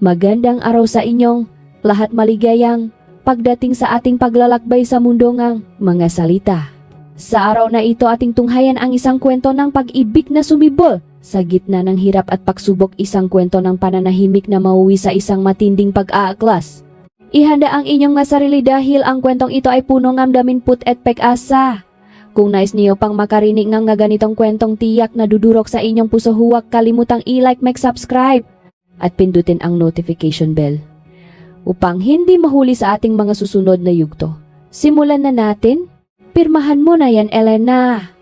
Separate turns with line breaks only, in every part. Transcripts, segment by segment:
Magandang araw sa inyong lahat, maligayang pagdating sa ating paglalakbay sa mundo ngang mga salita. Sa araw na ito ating tunghayan ang isang kwento ng pag-ibig na sumibol sa gitna ng hirap at pagsubok, isang kwento ng pananahimik na mauwi sa isang matinding pag-aaklas. Ihanda ang inyong nga sarili dahil ang kwentong ito ay puno ng daminput at pag-asa. Kung nais niyo pang makarinig ng nga ganitong kwentong tiyak na dudurok sa inyong puso, huwag kalimutang i-like, mag-subscribe at pindutin ang notification bell upang hindi mahuli sa ating mga susunod na yugto. Simulan na natin. Pirmahan mo na yan, Elena.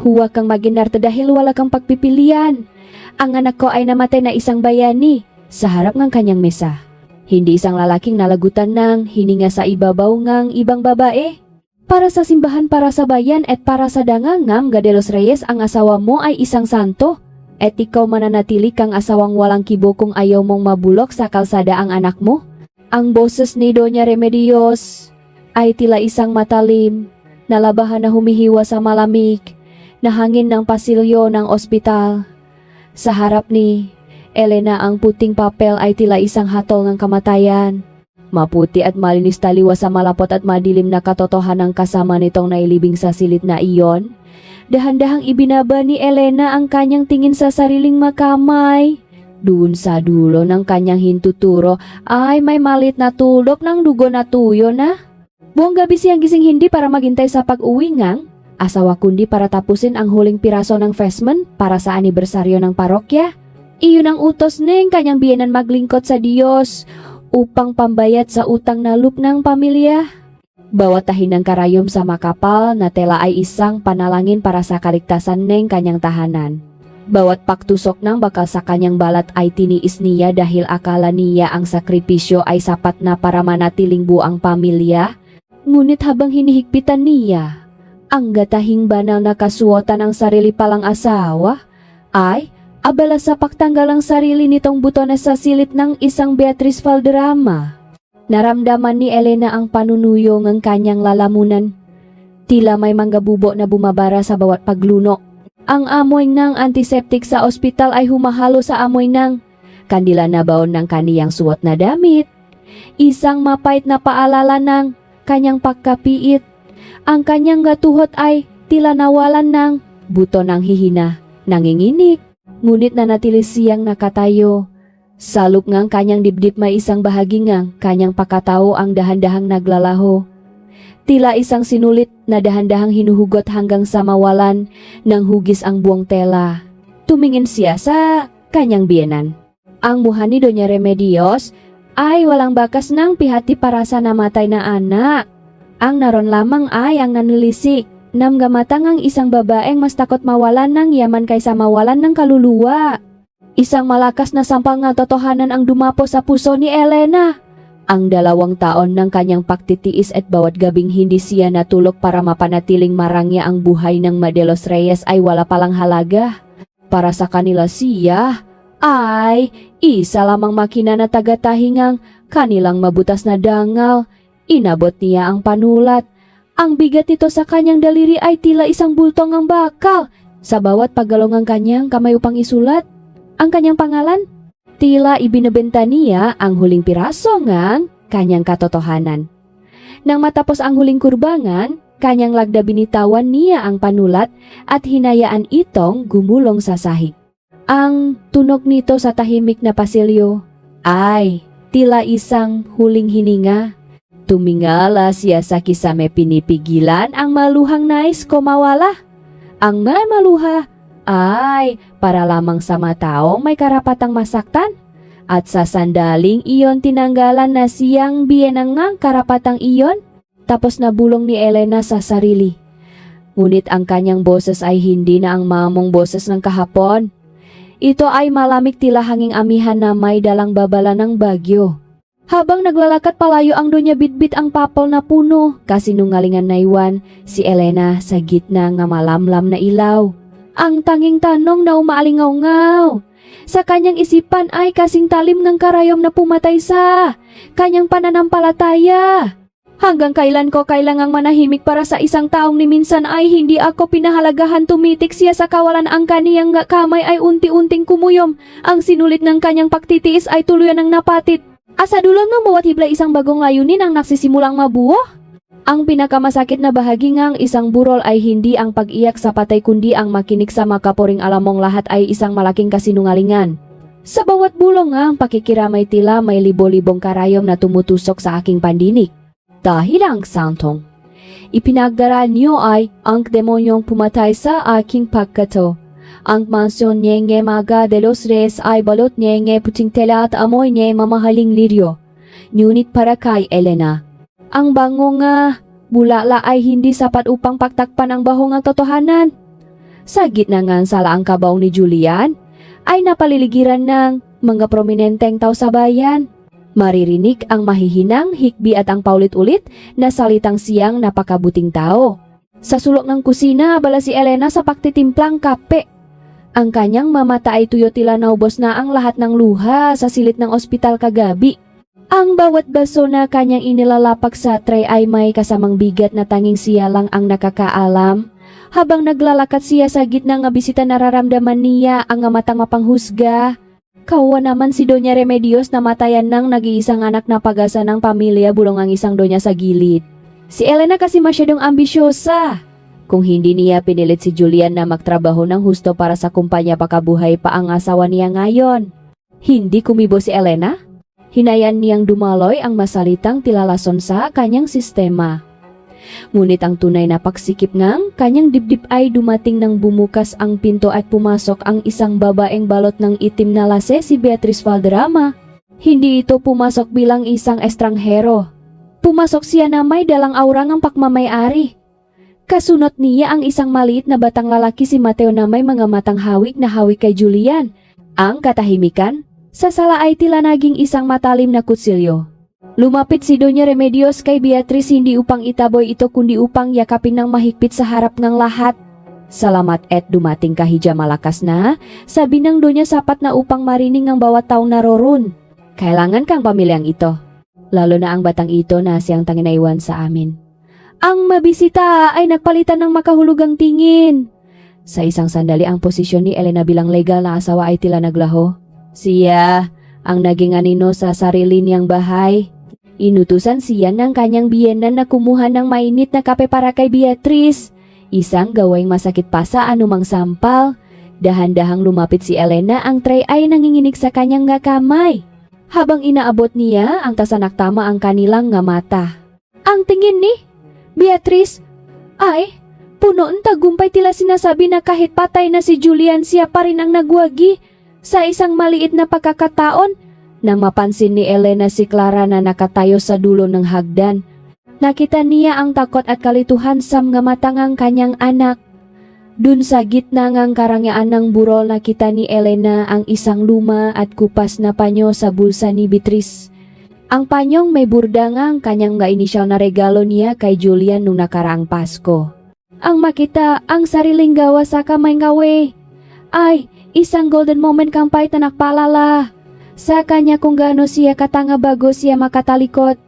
Huwag kang maginarta dahil wala kang pagpipilian. Ang anak ko ay namatay na isang bayani sa harap ng kanyang mesa. Hindi isang lalaking nalagutan ng hininga sa ibabaw ngang ibang babae. Para sa simbahan, para sa bayan at para sa dangangam ga de los Reyes, ang asawa mo ay isang santo. At ikaw mananatili kang asawang walang kibo kung ayaw mong mabulok sa kalsada ang anak mo? Ang boses ni Doña Remedios ay tila isang matalim na labahan na humihiwa sa malamig na hangin ng pasilyo ng ospital. Sa harap ni Elena, ang puting papel ay tila isang hatol ng kamatayan. Maputi at malinis taliwas sa malapot at madilim na katotohanan kasama nitong nailibing sa silid na iyon. Dahan-dahang ibinaba ni Elena ang kanyang tingin sa sariling makamay. Doon sa dulo ng kanyang hintuturo ay may malit na tuldok ng dugo na tuyo na. Buong gabi siyang gising, hindi para maghintay sa pag-uwi ngang asawa kundi para tapusin ang huling piraso ng vestment para sa anibersaryo ng parokya. Iyon ang utos ng kanyang biyenan maglingkod sa Diyos upang pambayad sa utang na loob ng pamilya. Bawat tahin ng karayom sa makapal na tela ay isang panalangin para sa kaligtasan ng kanyang tahanan. Bawat pagtusok ng bakal sa kanyang balat ay tiniis niya dahil akala niya ang sakripisyo ay sapat na para manatiling buang pamilya. Ngunit habang hinihigpitan niya ang gatahing banal na kasuotan ng sarili palang asawa, ay abala sa pagtanggal ang sarili nitong buto na sa silit ng isang Beatriz Valderrama. Naramdaman ni Elena ang panunuyo ng kanyang lalamunan. Tila may manggabubo na bumabara sa bawat pagluno. Ang amoy ng antiseptic sa ospital ay humahalo sa amoy ng kandila na baon ng kaniyang suot na damit. Isang mapait na paalala ng kanyang pagkapiit. Ang kanyang gatuhot ay tila nawalan ng buto ng hihina. Nanginginig, ngunit nanatili siyang nakatayo. Sa loob ngang kanyang dibdib may isang bahagi ngang kanyang pakatao ang dahan-dahang naglalaho. Tila isang sinulit na dahan-dahang hinuhugot hanggang sa mawalan ng hugis ang buong tela. Tumingin siya sa kanyang biyenan. Ang muha ni Doña Remedios ay walang bakas ng pihati para sa namatay na anak. Ang naron lamang ay ang nanilisik. Namgamatang ang isang babaeng mas takot mawalan ng yaman kaysa mawalan ng kaluluwa. Isang malakas na sampal nga totohanan ang dumapo sa puso ni Elena. Ang 2 taon ng kanyang pagtitiis at bawat gabing hindi siya natulog para mapanatiling marangya ang buhay ng De los Reyes ay wala palang halaga. Para sa kanila siya ay isa lamang makina na taga-tahingang kanilang mabutas na dangal. Inabot niya ang panulat. Ang bigat nito sa kanyang daliri ay tila isang bultong ang bakal. Sa bawat paggalong ang kanyang kamay upang isulat ang kanyang pangalan, tila ibinebenta niya ang huling piraso ngang kanyang katotohanan. Nang matapos ang huling kurbangan, kanyang lagda binitawan niya ang panulat at hinayaan itong gumulong sa sahig. Ang tunog nito sa tahimik na pasilyo ay tila isang huling hininga. Tumingala siya sa kisame pinipigilan ang maluhang nais ko mawala. Ang may maluha ay para lamang sa mataong may karapatang masaktan. At sa sandaling iyon tinanggalan na siyang biyenang ngang karapatang iyon. Tapos nabulong ni Elena sa sarili. Ngunit ang kanyang boses ay hindi na ang mamong boses ng kahapon. Ito ay malamig tila hanging amihan na may dalang babala ng bagyo. Habang naglalakad palayo ang Doña Bitbit ang papal na puno, kasinungalingan na iwan si Elena sa gitna ng malamlam na ilaw. Ang tanging tanong na umaalingaw-ngaw sa kanyang isipan ay kasing talim ng karayom na pumatay sa kanyang pananampalataya. Hanggang kailan ko kailangang manahimik para sa isang taong ni minsan ay hindi ako pinahalagahan. Tumitik siya sa kawalan. Ang kaniyang nga kamay ay unti-unting kumuyom. Ang sinulit ng kanyang pagtitiis ay tuluyan ng napatit. Asa dulong ng bawat hiblay isang bagong layunin ang nagsisimulang mabuo. Ang pinakamasakit na bahagi ng isang burol ay hindi ang pag-iyak sa patay kundi ang makinig sa makaporing alamong lahat ay isang malaking kasinungalingan. Sa bawat bulong ang pakikiramay tila may libo-libong karayom na tumutusok sa aking pandinig. Dahil ang santong ipinagdara niyo ay ang demonyong pumatay sa aking pagkato. Ang mansyon niya maga de los Reyes ay balot niya puting tela at amoy niya mamahaling liryo. Ngunit para kay Elena, ang bango nga bulala ay hindi sapat upang pagtakpan ang bahong ang totohanan. Sa gitna ng salaang kabaw ni Julian, ay napaliligiran ng mga prominenteng tao sa bayan. Maririnig ang mahihinang hikbi at ang paulit-ulit na salitang siyang napakabuting tao. Sa sulok ng kusina, bala si Elena sa pagtitimplang kape. Ang kanyang mamata ay tuyo tila naubos na ang lahat ng luha sa silid ng ospital kagabi. Ang bawat baso na kanyang inilalapag sa tray ay may kasamang bigat na tanging siya lang ang nakakaalam. Habang naglalakad siya sa gitna ng bisita, nararamdaman niya ang matang mapanghusga. Kawa naman si Doña Remedios na matayan ng nag-iisang anak na pag-asa ng pamilya bulong ang isang donya sa gilid. Si Elena kasi masyadong ambisyosa. Kung hindi niya pinilit si Julian na magtrabaho ng husto para sa kumpanya pakabuhay pa ang asawa niya ngayon. Hindi kumibo si Elena. Hinayan niyang dumaloy ang masalitang tilalason sa kanyang sistema. Ngunit ang tunay na pagsikip ng kanyang dibdib ay dumating nang bumukas ang pinto at pumasok ang isang babaeng balot ng itim na lase, si Beatriz Valderrama. Hindi ito pumasok bilang isang estranghero. Pumasok siya na may dalang aura ng pagmamayari. Kasunod niya ang isang maliit na batang lalaki, si Mateo, na may mga matang hawig na hawig kay Julian. Ang katahimikan sa sala ay tila naging isang matalim na kutsilyo. Lumapit si Doña Remedios kay Beatriz hindi upang itaboy ito kundi upang yakapin ng mahigpit sa harap ng lahat. Salamat et dumating ka hija malakas na, sabi ng Donya, sapat na upang marinig ng bawat taong naroon. Kailangan kang pamilyang ito, lalo na ang batang ito na siyang tanginaiwan sa amin. Ang mabisita ay nagpalitan ng makahulugang tingin. Sa isang sandali ang posisyon ni Elena bilang legal na asawa ay tila naglaho. Siya ang naging anino sa sarili niyang bahay. Inutusan siya ng kanyang biyenan na kumuha ng mainit na kape para kay Beatriz. Isang gawaing masakit pa sa anumang sampal. Dahan-dahang lumapit si Elena, ang tray ay nanginginig sa kanyang nga kamay. Habang inaabot niya, ang tasanak tama ang kanilang nga mata. Ang tingin ni Beatriz ay puno ng tagumpay, tila sinasabi na kahit patay na si Julian, siya pa rin ang nagwagi. Sa isang maliit na pagkakataon, nang mapansin ni Elena si Clara na nakatayo sa dulo ng hagdan, nakita niya ang takot at kalituhan sa mga matangang kanyang anak. Dun sa gitna ng karangyaan ng burol, nakita ni Elena ang isang luma at kupas na panyo sa bulsa ni Beatriz. Ang panyong may burdang ang kanyang nga inisyal na regalo niya kay Julian nung nakaraang Pasko. Ang makita ang sariling gawa sa kamay ngawe ay isang golden moment kang pahit na nakpaalala sa kanya kung gaano siya katanga bago siya makatalikot.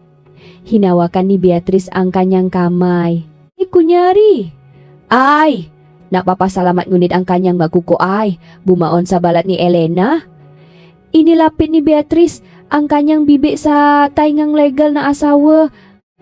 Hinawakan ni Beatriz ang kanyang kamay. Kunyari, ay, napapasalamat ngunit ang kanyang maguko ay bumaon sa balat ni Elena. Inilapit ni Beatriz ang kanyang bibi sa taingang legal na asawa.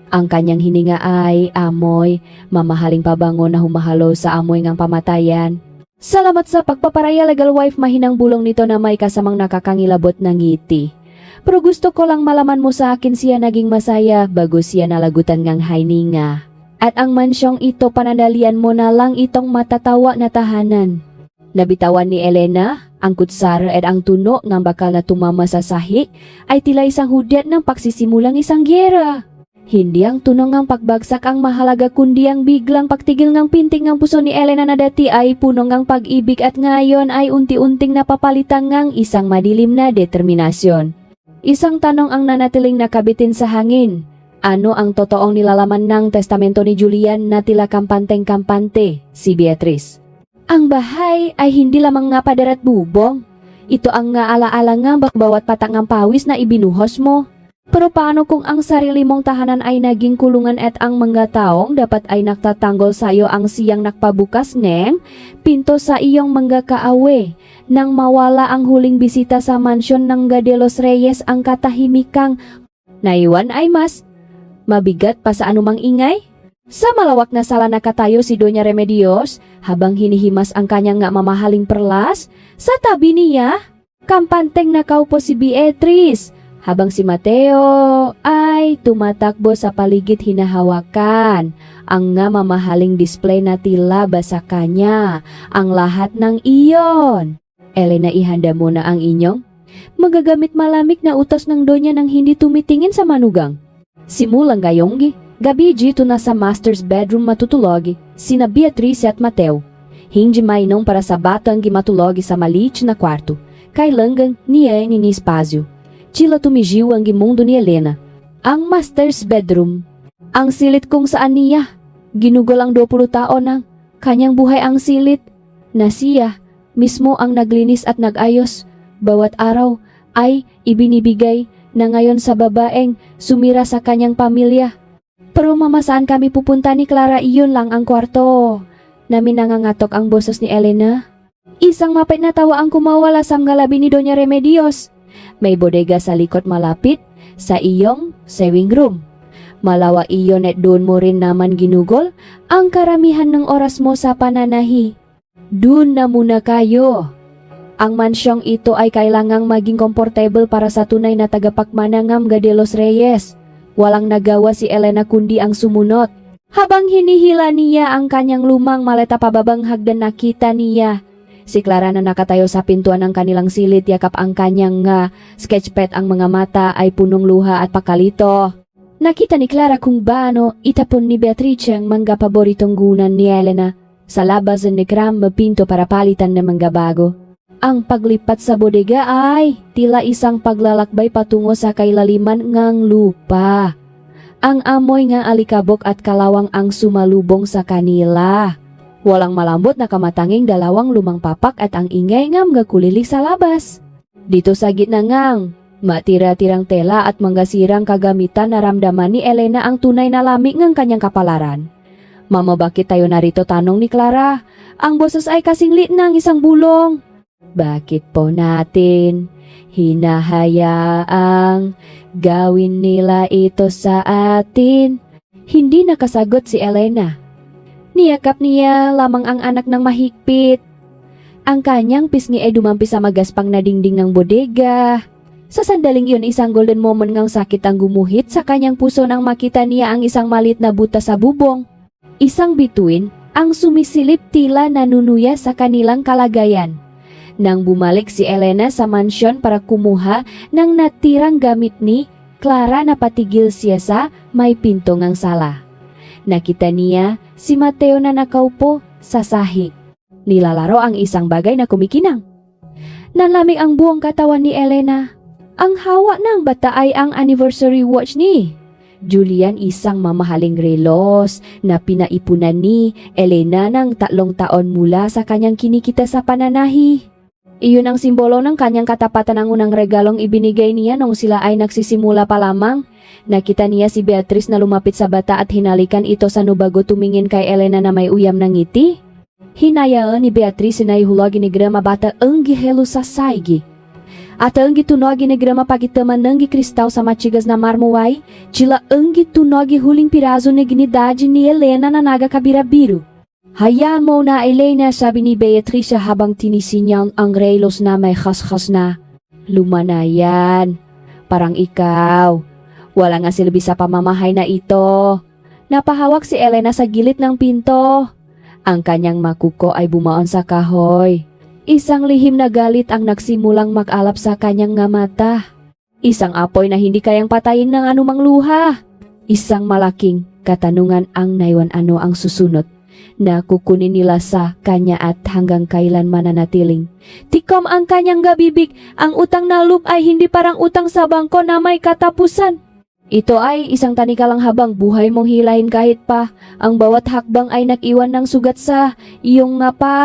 Ang kanyang hininga ay amoy, mamahaling pabango na humahalo sa amoy ng pamatayan. Salamat sa pagpaparaya, legal wife, mahinang bulong nito na may kasamang nakakangilabot na ngiti. Pero gusto ko lang malaman mo sa akin siya naging masaya bago siya nalagutan ngang hininga. At ang mansyong ito panandalian mo na lang itong matatawa na tahanan. Nabitawan ni Elena ang kutsara at ang tuno ng bakal na tumama sa sahi ay tila isang hudyat ng pagsisimulang isang gyera. Hindi ang tunong ng pagbagsak ang mahalaga kundi ang biglang pagtigil ng pinting ng puso ni Elena na dati ay puno ng pag-ibig at ngayon ay unti-unting napapalitan ng isang madilim na determinasyon. Isang tanong ang nanatiling nakabitin sa hangin. Ano ang totoong nilalaman ng testamento ni Julian na tila kampanteng-kampante, si Beatriz? Ang bahay ay hindi lamang nga pader at bubong. Ito ang nga alaala nga bawat patang ng pawis na ibinuhos mo. Pero paano kung ang sarili mong tahanan ay naging kulungan at ang mga taong dapat ay nagtatanggol sa iyo ang siyang nakpabukas ng pinto sa iyong mga kaawe? Nang mawala ang huling bisita sa mansyon ng De Los Reyes, ang katahimikang naiwan ay mas mabigat pa sa anumang ingay. Sa malawak na sala nakatayo si Doña Remedios habang hinihimas ang kanyang nga mamahaling perlas. Sa tabi niya, kampanteng nakaupo si Beatrice, habang si Mateo ay tumatakbo sa paligid hinahawakan ang nga mamahaling display na tila ba sa kanya ang lahat ng iyon. Elena, ihanda mo na ang inyong magagamit malamig na utos ng donya nang hindi tumitingin sa manugang. Simulang gayong gabi dito na sa master's bedroom matutulog sina Beatrice at Mateo. Hindi mainom para sa batang gimatulog sa maliit na kwarto. Kailangan niya ni espasyo. Tila tumigiw ang gimundo ni Elena. Ang master's bedroom. Ang silit kung saan niya. Ginugol ang 20 taon ng kanyang buhay ang silit. Na siya mismo ang naglinis at nag-ayos. Bawat araw ay ibinibigay na ngayon sa babaeng sumira sa kanyang pamilya. Pero mama, saan kami pupunta ni Clara? Iyon lang ang kwarto. Namin nangangatok ang boses ni Elena. Isang mapait na tawa ang kumawala sa ngalabi ni Doña Remedios. May bodega sa likod malapit sa iyong sewing room. Malawa iyon at doon mo rin naman ginugol ang karamihan ng oras mo sa pananahi. Doon na muna kayo. Ang mansyong ito ay kailangang maging komportable para sa tunay na tagapagmanangam De Los Reyes. Walang nagawa si Elena kundi ang sumunod. Habang hinihila niya ang kanyang lumang maleta pababang hagdan, nakita niya si Clara na nakatayo sa pintuan ng kanilang silid. Yakap ang kanyang sketchpad, ang mga mata ay punong luha at pakalito. Nakita ni Clara kung baano itapon ni Beatrice ang mga paboritong gunan ni Elena sa labas ni Kram pinto para palitan ng mga bago. Ang paglipat sa bodega ay tila isang paglalakbay patungo sa kailaliman ngang lupa. Ang amoy nga alikabok at kalawang ang sumalubong sa kanila. Walang malambot na kamatanging dalawang lumang papak at ang ingay nga mga kulilik sa labas. Dito sa gitna ngang matira-tirang tela at mga sirang kagamitan, naramdaman ni Elena ang tunay na lamig ng kanyang kapalaran. Mama, bakit tayo narito? Tanong ni Clara. Ang boses ay kasing lit ng isang bulong. Bakit po natin hinahayaang gawin nila ito sa atin? Hindi nakasagot si Elena. Niyakap niya lamang ang anak ng mahigpit. Ang kanyang pisngi ay dumampi sa magaspang na dingding ng bodega. Sa sandaling yun, isang golden moment ngang sakit ang gumuhit sa kanyang puso nang makita niya ang isang malit na buta sa bubong. Isang bituin ang sumisilip, tila nanunuya sa kanilang kalagayan. Nang bumalik si Elena sa mansyon para kumuha ng natirang gamit ni Clara, napatigil siya sa may pinto ngang sala. Nakita niya si Mateo na nakaupo sa sahig. Nilalaro ang isang bagay na kumikinang. Nanlamig ang buong katawan ni Elena. Ang hawa ng bata ay ang anniversary watch ni Julian, isang mamahaling relos na pinaipunan ni Elena ng 3 taon mula sa kanyang kinikita sa pananahi. Iyon ang simbolo ng kanyang katapatan. Ang unang regalong ibinigay niya nung sila ay nagsisimula pa lamang. Nakita niya si Beatrice na lumapit sa bata at hinalikan ito sa bago tumingin kay Elena na may uyam ng ngiti. Hinayaan ni Beatrice na ihulog ni grama bata ang gihelo sa saigi. At ang gitunog ni grama pagitaman ng gikristaw sa matigas na marmuay, chila ang gitunog huling piraso ni ginidad ni Elena na nagakabirabiru. Hayaan mo na, Elena, sabi ni Beatrice habang tinisinyan ang relos na may khas-khas na. Luma na yan. Parang ikaw. Wala nga silbi sa pamamahay na ito. Napahawak si Elena sa gilid ng pinto. Ang kanyang makuko ay bumaon sa kahoy. Isang lihim na galit ang nagsimulang mag-alap sa kanyang nga mata. Isang apoy na hindi kayang patayin ng anumang luha. Isang malaking katanungan ang naiwan, ano ang susunod na kukunin nila sa kanya at hanggang kailan mananatiling. Tikom ang kanyang gabibig. Ang utang na loob ay hindi parang utang sa bangko na may katapusan. Ito ay isang tanikalang habang buhay mong hilahin kahit pa ang bawat hakbang ay nag-iwan ng sugat sa iyong nga pa.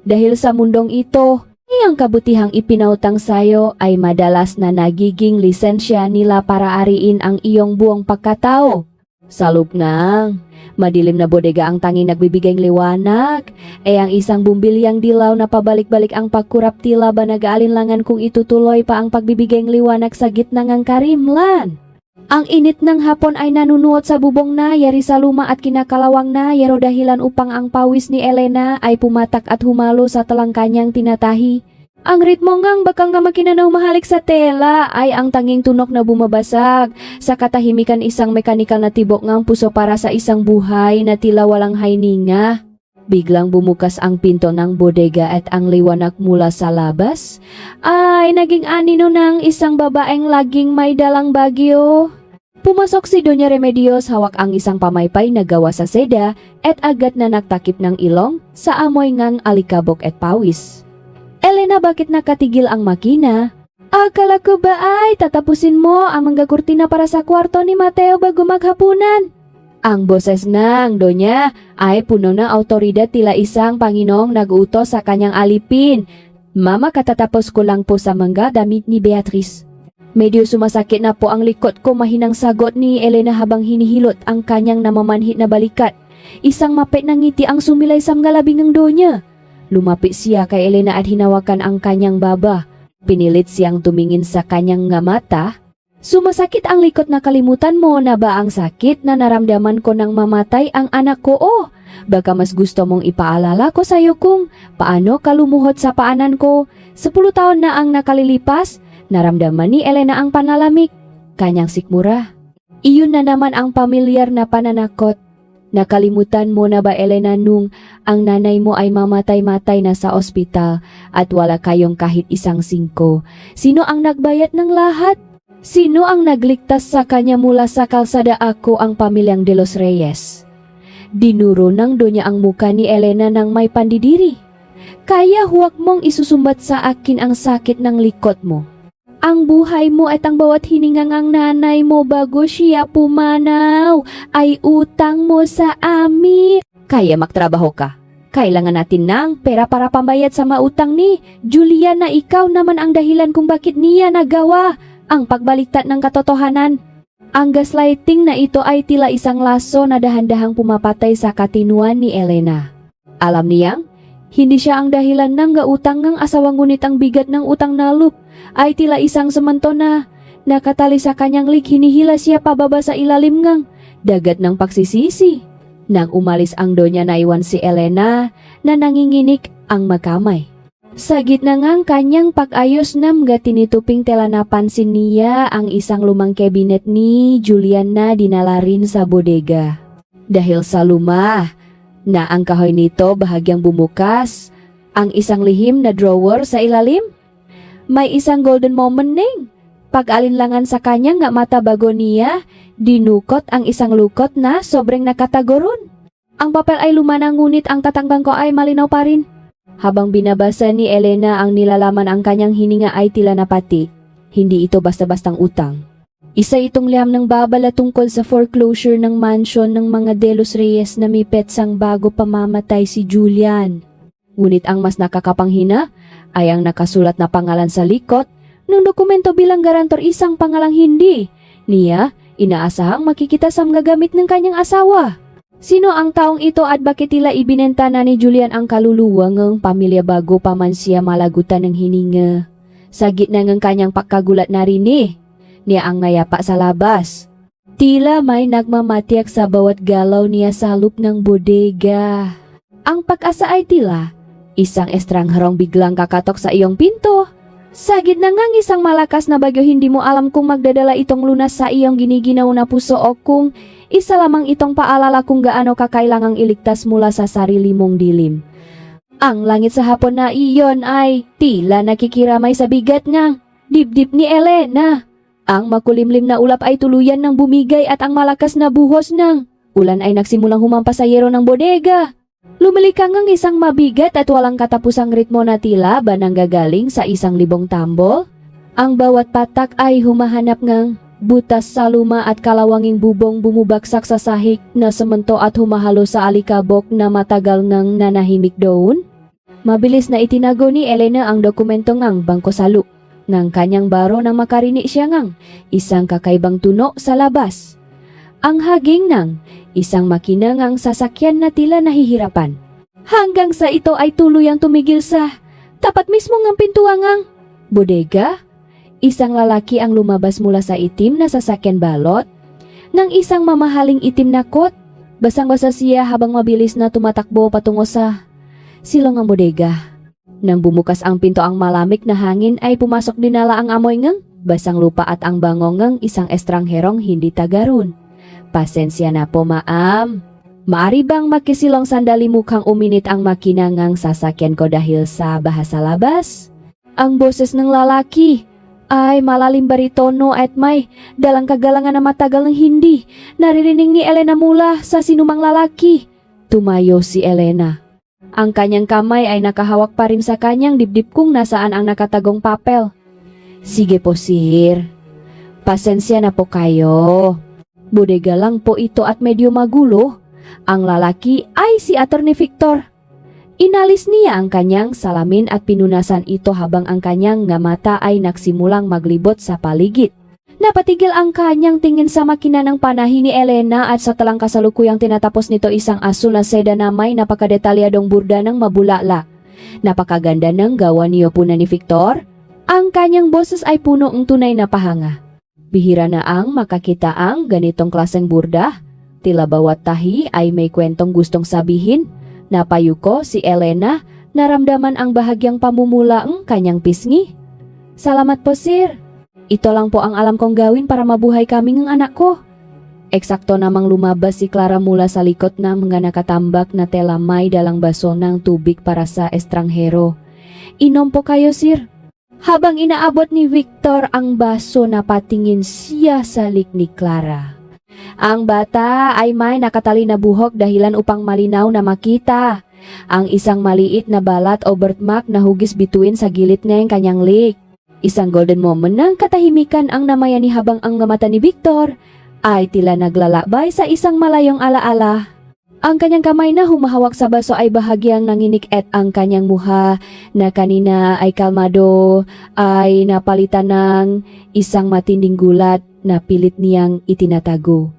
Dahil sa mundong ito, Iyang kabutihang ipinautang sayo ay madalas na nagiging lisensya nila para ariin ang iyong buong pagkatao. Salop ngang, madilim na bodega ang tanging nagbibigay liwanag, ang isang bumbilyang dilaw na pabalik-balik ang pagkurap tila ba nag-aalinlangan kung itutuloy pa ang pagbibigay liwanag sa gitna ng karimlan. Ang init ng hapon ay nanunuot sa bubong na yari sa luma at kinakalawang na yaro dahilan upang ang pawis ni Elena ay pumatak at humalo sa talang kanyang tinatahi. Ang ritmo ngang bakang nga makinanaw mahalik sa tela ay ang tanging tunok na bumabasag sa katahimikan isang mekanikal na tibok ngang puso para sa isang buhay na tila walang hininga. Biglang bumukas ang pinto ng bodega at ang liwanag mula sa labas ay naging anino ng isang babaeng laging may dalang bagyo. Pumasok si Doña Remedios, hawak ang isang pamaypay na gawa sa seda at agad na nagtakip ng ilong sa amoy ngang alikabok at pawis. Elena, bakit nakatigil ang makina? Akala ko ba ay tatapusin mo ang mga kurtina para sa kwarto ni Mateo bago maghapunan? Ang boses ng Donya ay puno ng autoridad tila isang Panginoong nag-utos sa kanyang alipin. Mama, katatapos ko lang po sa mga damit ni Beatrice. Medyo sumasakit na po ang likod ko, mahinang sagot ni Elena habang hinihilot ang kanyang namamanhit na balikat. Isang mapit na ngiti ang sumilay sa mga labing ng Donya. Lumapit siya kay Elena at hinawakan ang kanyang baba. Pinilit siyang tumingin sa kanyang nga mata. Sumasakit ang likod, na kalimutan mo na ba ang sakit na naramdaman ko nang mamatay ang anak ko? Oh, baka mas gusto mong ipaalala ko sa iyo kung paano ka lumuhod sa paanan ko. 10 taon na ang nakalilipas, naramdaman ni Elena ang panalamig. Kanyang sikmura. Iyon na naman ang pamilyar na pananakot. Nakalimutan mo na ba, Elena, nung ang nanay mo ay mamatay-matay na sa ospital at wala kayong kahit isang singko? Sino ang nagbayad ng lahat? Sino ang nagligtas sa kanya mula sa kalsada? Ako, ang pamilyang De Los Reyes. Dinuro ng Donya ang muka ni Elena ng may pandidiri. Kaya huwag mong isusumbat sa akin ang sakit ng likod mo. Ang buhay mo at ang bawat hininga ng nanay mo bago siya pumanaw ay utang mo sa amin. Kaya magtrabaho ka. Kailangan natin ng pera para pambayad sa mautang ni Julian, na ikaw naman ang dahilan kung bakit niya nagawa ang pagbaliktad ng katotohanan. Ang gaslighting na ito ay tila isang laso na dahan-dahang pumapatay sa katinuan ni Elena. Alam niyang hindi siya ang dahilan ng gautang ng asawa, ngunit ang bigat ng utang na loob ay tila isang semento na nakatali sa kanyang lig. Hinihila siya pababa sa ilalim ng dagat ng pagsisisi. Nang umalis ang Donya, naiwan si Elena na nanginginig ang makamay. Sa gitna ng kanyang pag-ayos ng gatinituping tela, napansin niya ang isang lumang cabinet ni Julian na dinala rin sa bodega. Dahil sa luma na ang kahoy nito bahagyang bumukas, ang isang lihim na drawer sa ilalim. May isang golden moment ning pag-alinlangan sa kanya nga mata bago niya dinukot ang isang lukot na sobrang nakatagoron. Ang papel ay luma na, ngunit ang tatang ko ay malinaw pa rin. Habang binabasa ni Elena ang nilalaman, ang kanyang hininga ay tila napati. Hindi ito basta-bastang utang. Isa itong liham ng babala tungkol sa foreclosure ng mansion ng mga De Los Reyes na may petsang bago pamamatay si Julian. Ngunit ang mas nakakapanghina ay ang nakasulat na pangalan sa likod ng dokumento bilang garantor, isang pangalang hindi niya inaasahang makikita sa mga gamit ng kanyang asawa. Sino ang taong ito at bakit tila ibinenta na ni Julian ang kaluluwa ng pamilya bago pa man siya malagutan ng hininga? Sa gitna ng kanyang pagkagulat, narinig niya ang ngayapa sa labas. Tila may nagmamatiyak sa bawat galaw niya sa loob ng bodega. Ang pag-asa ay tila isang estrangherong biglang kakatok sa iyong pinto. Sa gitna ng isang malakas na bagyo, hindi mo alam kung magdadala itong lunas sa iyong giniginaw na puso o kung isa lamang itong paalala kung gaano ka kailangang iligtas mula sa sarili mong dilim. Ang langit sa hapon na iyon ay tila nakikiramay sa bigat ng dibdib ni Elena. Ang makulimlim na ulap ay tuluyan ng bumigay at ang malakas na buhos ng ulan ay nagsimulang humampas sa yero ng bodega. Lumilikang ang isang mabigat at walang katapusang ritmo na tila ba nanggagaling sa 1,000 tambol. Ang bawat patak ay humahanap ng butas sa luma at kalawanging bubong bumubagsak sa sahig na semento at humahalo sa alikabok na matagal nang nanahimik doon. Mabilis na itinago ni Elena ang dokumento ngang bangko salu. Nang kanyang baro nang makarinig siya ngang isang kakaibang tuno sa labas. Ang haging nang isang makina ngang sasakyan na tila nahihirapan. Hanggang sa ito ay tuluyang tumigil sa tapat mismo ngang pintuan ngang bodega. Isang lalaki ang lumabas mula sa itim na sasakyan balot ng isang mamahaling itim na kot. Basang-basa siya habang mabilis na tumatakbo patungo sa silong ang bodega. Nang bumukas ang pinto ang malamig na hangin ay pumasok dinala ang amoy ngang basang lupa at ang bango ngang isang estrangherong hindi tagaron. Pasensya na po maam. Maari bang makisilong sandali mukhang uminit ang makina ngang sasakyan ko dahil sa bahasa labas? Ang boses ng lalaki ay malalim baritono at may dalang kagalangan na matagal ng hindi naririnig ni Elena mula sa sinumang lalaki. Tumayo si Elena. Ang kanyang kamay ay nakahawak pa rin sa kanyang dibdib kung nasaan ang nakatagong papel. Sige po sir, pasensya na po kayo. Bodega lang po ito at medyo magulo. Ang lalaki ay si Attorney Victor. Inalis niya ang kanyang salamin at pinunasan ito habang ang kanyang nga mata ay nagsimulang maglibot sa paligid. Napatigil ang kanyang tingin sa makina ng panahin ni Elena at sa talang kasalukuyang tinatapos nito isang asul na seda na may napakadetalyadong burda ng mabulala. Napakaganda ng gawa niyo po na ni Victor. Ang kanyang boses ay puno ng tunay na pahanga. Bihira na ang makakita ang ganitong klaseng burda. Tila bawat tahi ay may kwentong gustong sabihin. Napayuko si Elena, naramdaman ang bahagyang pamumula ng kanyang pisngi. Salamat po sir. Ito lang po ang alam kong gawin para mabuhay kami ng anak ko. Eksakto namang lumabas si Clara mula sa likod ng mga nakatambak na tela may dalang baso ng tubig para sa estranghero. Inom po kayo sir. Habang inaabot ni Victor ang baso, napatingin siya sa lik ni Clara. Ang bata ay may nakatali na buhok dahilan upang malinaw na makita. Ang isang maliit na balat o birthmark na hugis bituin sa gilid ng kanyang lik. Isang golden moment ng katahimikan ang namayani habang ang mata ni Victor ay tila naglalakbay sa isang malayong alaala. Ang kanyang kamay na humahawak sa baso ay bahagyang nanginik at ang kanyang muha na kanina ay kalmado ay napalitan ng isang matinding gulat na pilit niyang itinatago.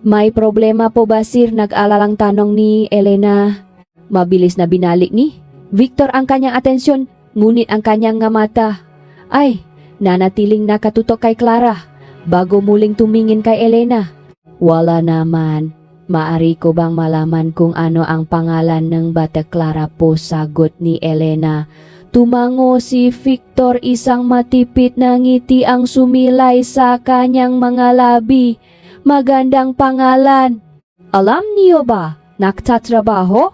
May problema po ba sir? Nag-alalang tanong ni Elena. Mabilis na binalik ni Victor ang kanyang atensyon, ngunit ang kanyang nga mata ay nanatiling nakatutok kay Clara bago muling tumingin kay Elena. Wala naman. Maari ko bang malaman kung ano ang pangalan ng bata Clara po? Sagot ni Elena. Tumango si Victor, isang matipid na ngiti ang sumilay sa kanyang mga labi. Magandang pangalan. Alam niyo ba, nagtatrabaho?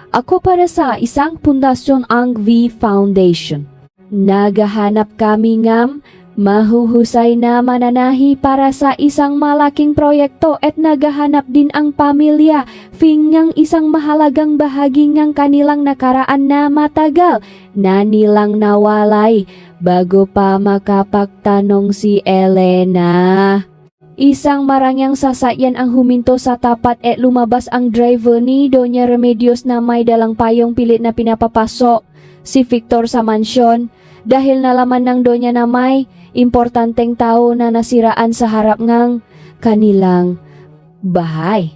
Ako para sa isang pundasyon, ang V Foundation. Naghahanap kami ng mahuhusay na mananahi para sa isang malaking proyekto at naghahanap din ang pamilya fingang isang mahalagang bahagi ng kanilang nakaraan na matagal na nilang nawalay. Bago pa makapagtanong si Elena, isang marangyang sasakyan ang huminto sa tapat at lumabas ang driver ni Doña Remedios na may dalang payong pilit na pinapapasok si Victor sa mansyon dahil nalaman ng Doña na may importanteng tao na nasiraan sa harap ng kanilang bahay.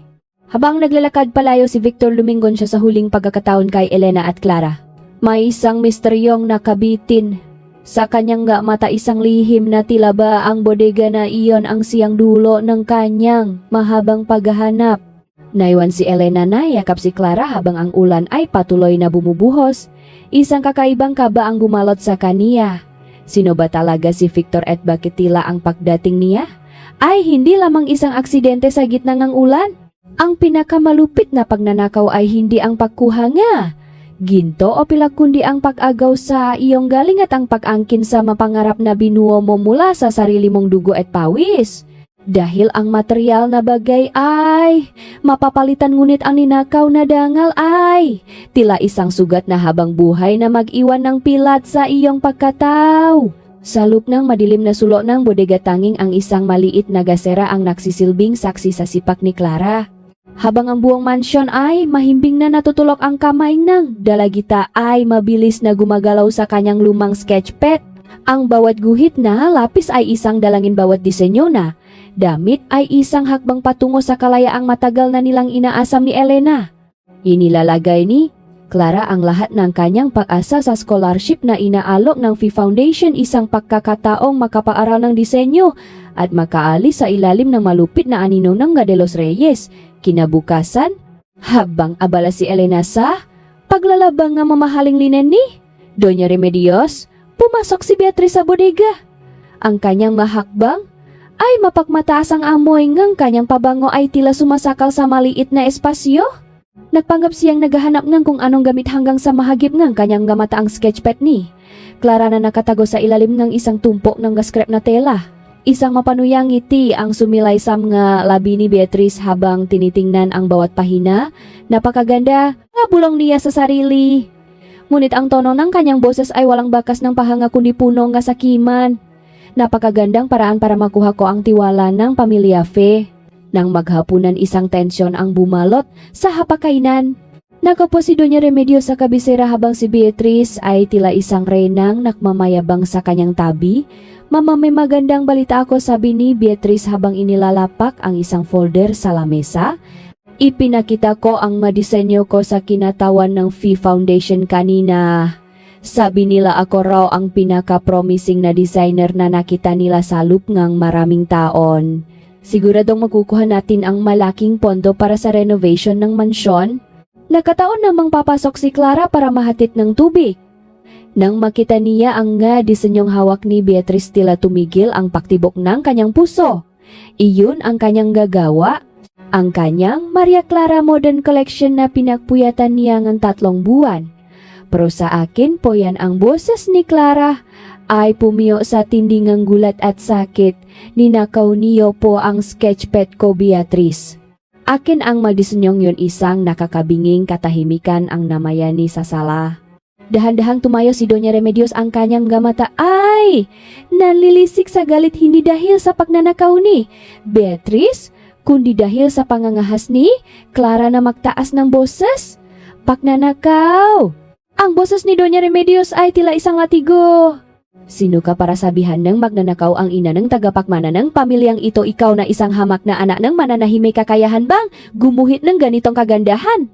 Habang naglalakad palayo si Victor, lumingon siya sa huling pagkakataon kay Elena at Clara. May isang misteryong nakabitin sa kanyang mata, isang lihim na tila ba ang bodega na iyon ang siyang dulo ng kanyang mahabang paghahanap. Naiwan si Elena na yakap si Clara habang ang ulan ay patuloy na bumubuhos. Isang kakaibang kaba ang gumalot sa kaniya. Sino ba talaga si Victor at bakit tila ang pagdating niya ay hindi lamang isang aksidente sa gitna ng ulan? Ang pinakamalupit na pagnanakaw ay hindi ang pagkuha nga ginto o pilak kundi ang pag-agaw sa iyong galing at ang pag-angkin sa mapangarap na binuo mo mula sa sarili mong dugo at pawis. Dahil ang material na bagay ay mapapalitan, ngunit ang ninakaw na dangal ay tila isang sugat na habang buhay na mag-iwan ng pilat sa iyong pagkatao. Sa loob ng madilim na sulok ng bodega, tanging ang isang maliit na gasera ang nagsisilbing saksi sa sipak ni Clara. Habang ang buong mansyon ay mahimbing na natutulok ang kamay ng dalagita ay mabilis na gumagalaw sa kanyang lumang sketchpad. Ang bawat guhit na lapis ay isang dalangin, bawat disenyo na damit ay isang hakbang patungo sa kalayaang matagal na nilang inaasam ni Elena. Inilalagay ni Clara ang lahat ng kanyang pag-asa sa scholarship na inaalok ng Fee Foundation, isang pagkakataong makapaaral ng disenyo at makaalis sa ilalim ng malupit na anino ng De los Reyes. Kinabukasan, habang abala si Elena sa paglalabang ng mamahaling linen ni Doña Remedios, pumasok si Beatriz sa bodega. Ang kanyang mahakbang ay mapagmataas ang amoy ng kanyang pabango ay tila sumasakal sa maliit na espasyo. Nagpanggap siyang naghahanap ng kung anong gamit hanggang sa mahagip ng kanyang gamataang sketchpad ni Clara na nakatago sa ilalim ng isang tumpok ng gaskrep na tela. Isang mapanuyang ngiti ang sumilay sa mga labi ni Beatriz habang tinitingnan ang bawat pahina. Napakaganda, nabulong niya sa sarili. Ngunit ang tono ng kanyang boses ay walang bakas ng pahanga kundi puno ng kasakiman. Napakagandang paraan para makuha ko ang tiwala ng pamilya Fe. Nang maghapunan, isang tensyon ang bumalot sa hapakainan. Nakaupo si Doña Remedios sa kabisera habang si Beatriz ay tila isang reynang nakmamayabang sa kanyang tabi. Mama, may magandang balita ako, sabi ni Beatriz habang inilalapak ang isang folder sa lamesa. Ipinakita ko ang madisenyo ko sa kinatawan ng Fee Foundation kanina. Sabi nila ako raw ang pinaka-promising na designer na nakita nila sa loop ng maraming taon. Siguradong makukuha natin ang malaking pondo para sa renovation ng mansyon. Nakataon namang papasok si Clara para mahatid ng tubig. Nang makita niya ang disenyong hawak ni Beatriz, tila tumigil ang paktibok ng kanyang puso. Iyon ang kanyang gagawa. Ang kanyang Maria Clara Modern Collection na pinagpuyatan niya ng 3 buwan. Pero sa akin po yan, ang boses ni Clara ay pumiyo sa tindingang gulat at sakit. Ninakaw niyo po ang sketchpad ko, Beatriz. Akin ang madisenyong yun, isang nakakabinging katahimikan ang namayani sa sala. Dahan-dahang tumayo si Doña Remedios, ang kanyang gamata ay nanlilisik sa galit, hindi dahil sa pagnanakaw ni Beatriz, kundi dahil sa pangangahas ni Clara na magtaas ng boses. Pagnanakaw! Ang boses ni Doña Remedios ay tila isang latigo. Sino ka para sabihan ng magnanakaw ang ina ng tagapagmana ng pamilyang ito? Ikaw na isang hamak na anak ng mananahimik, kakayahan bang gumuhit ng ganitong kagandahan?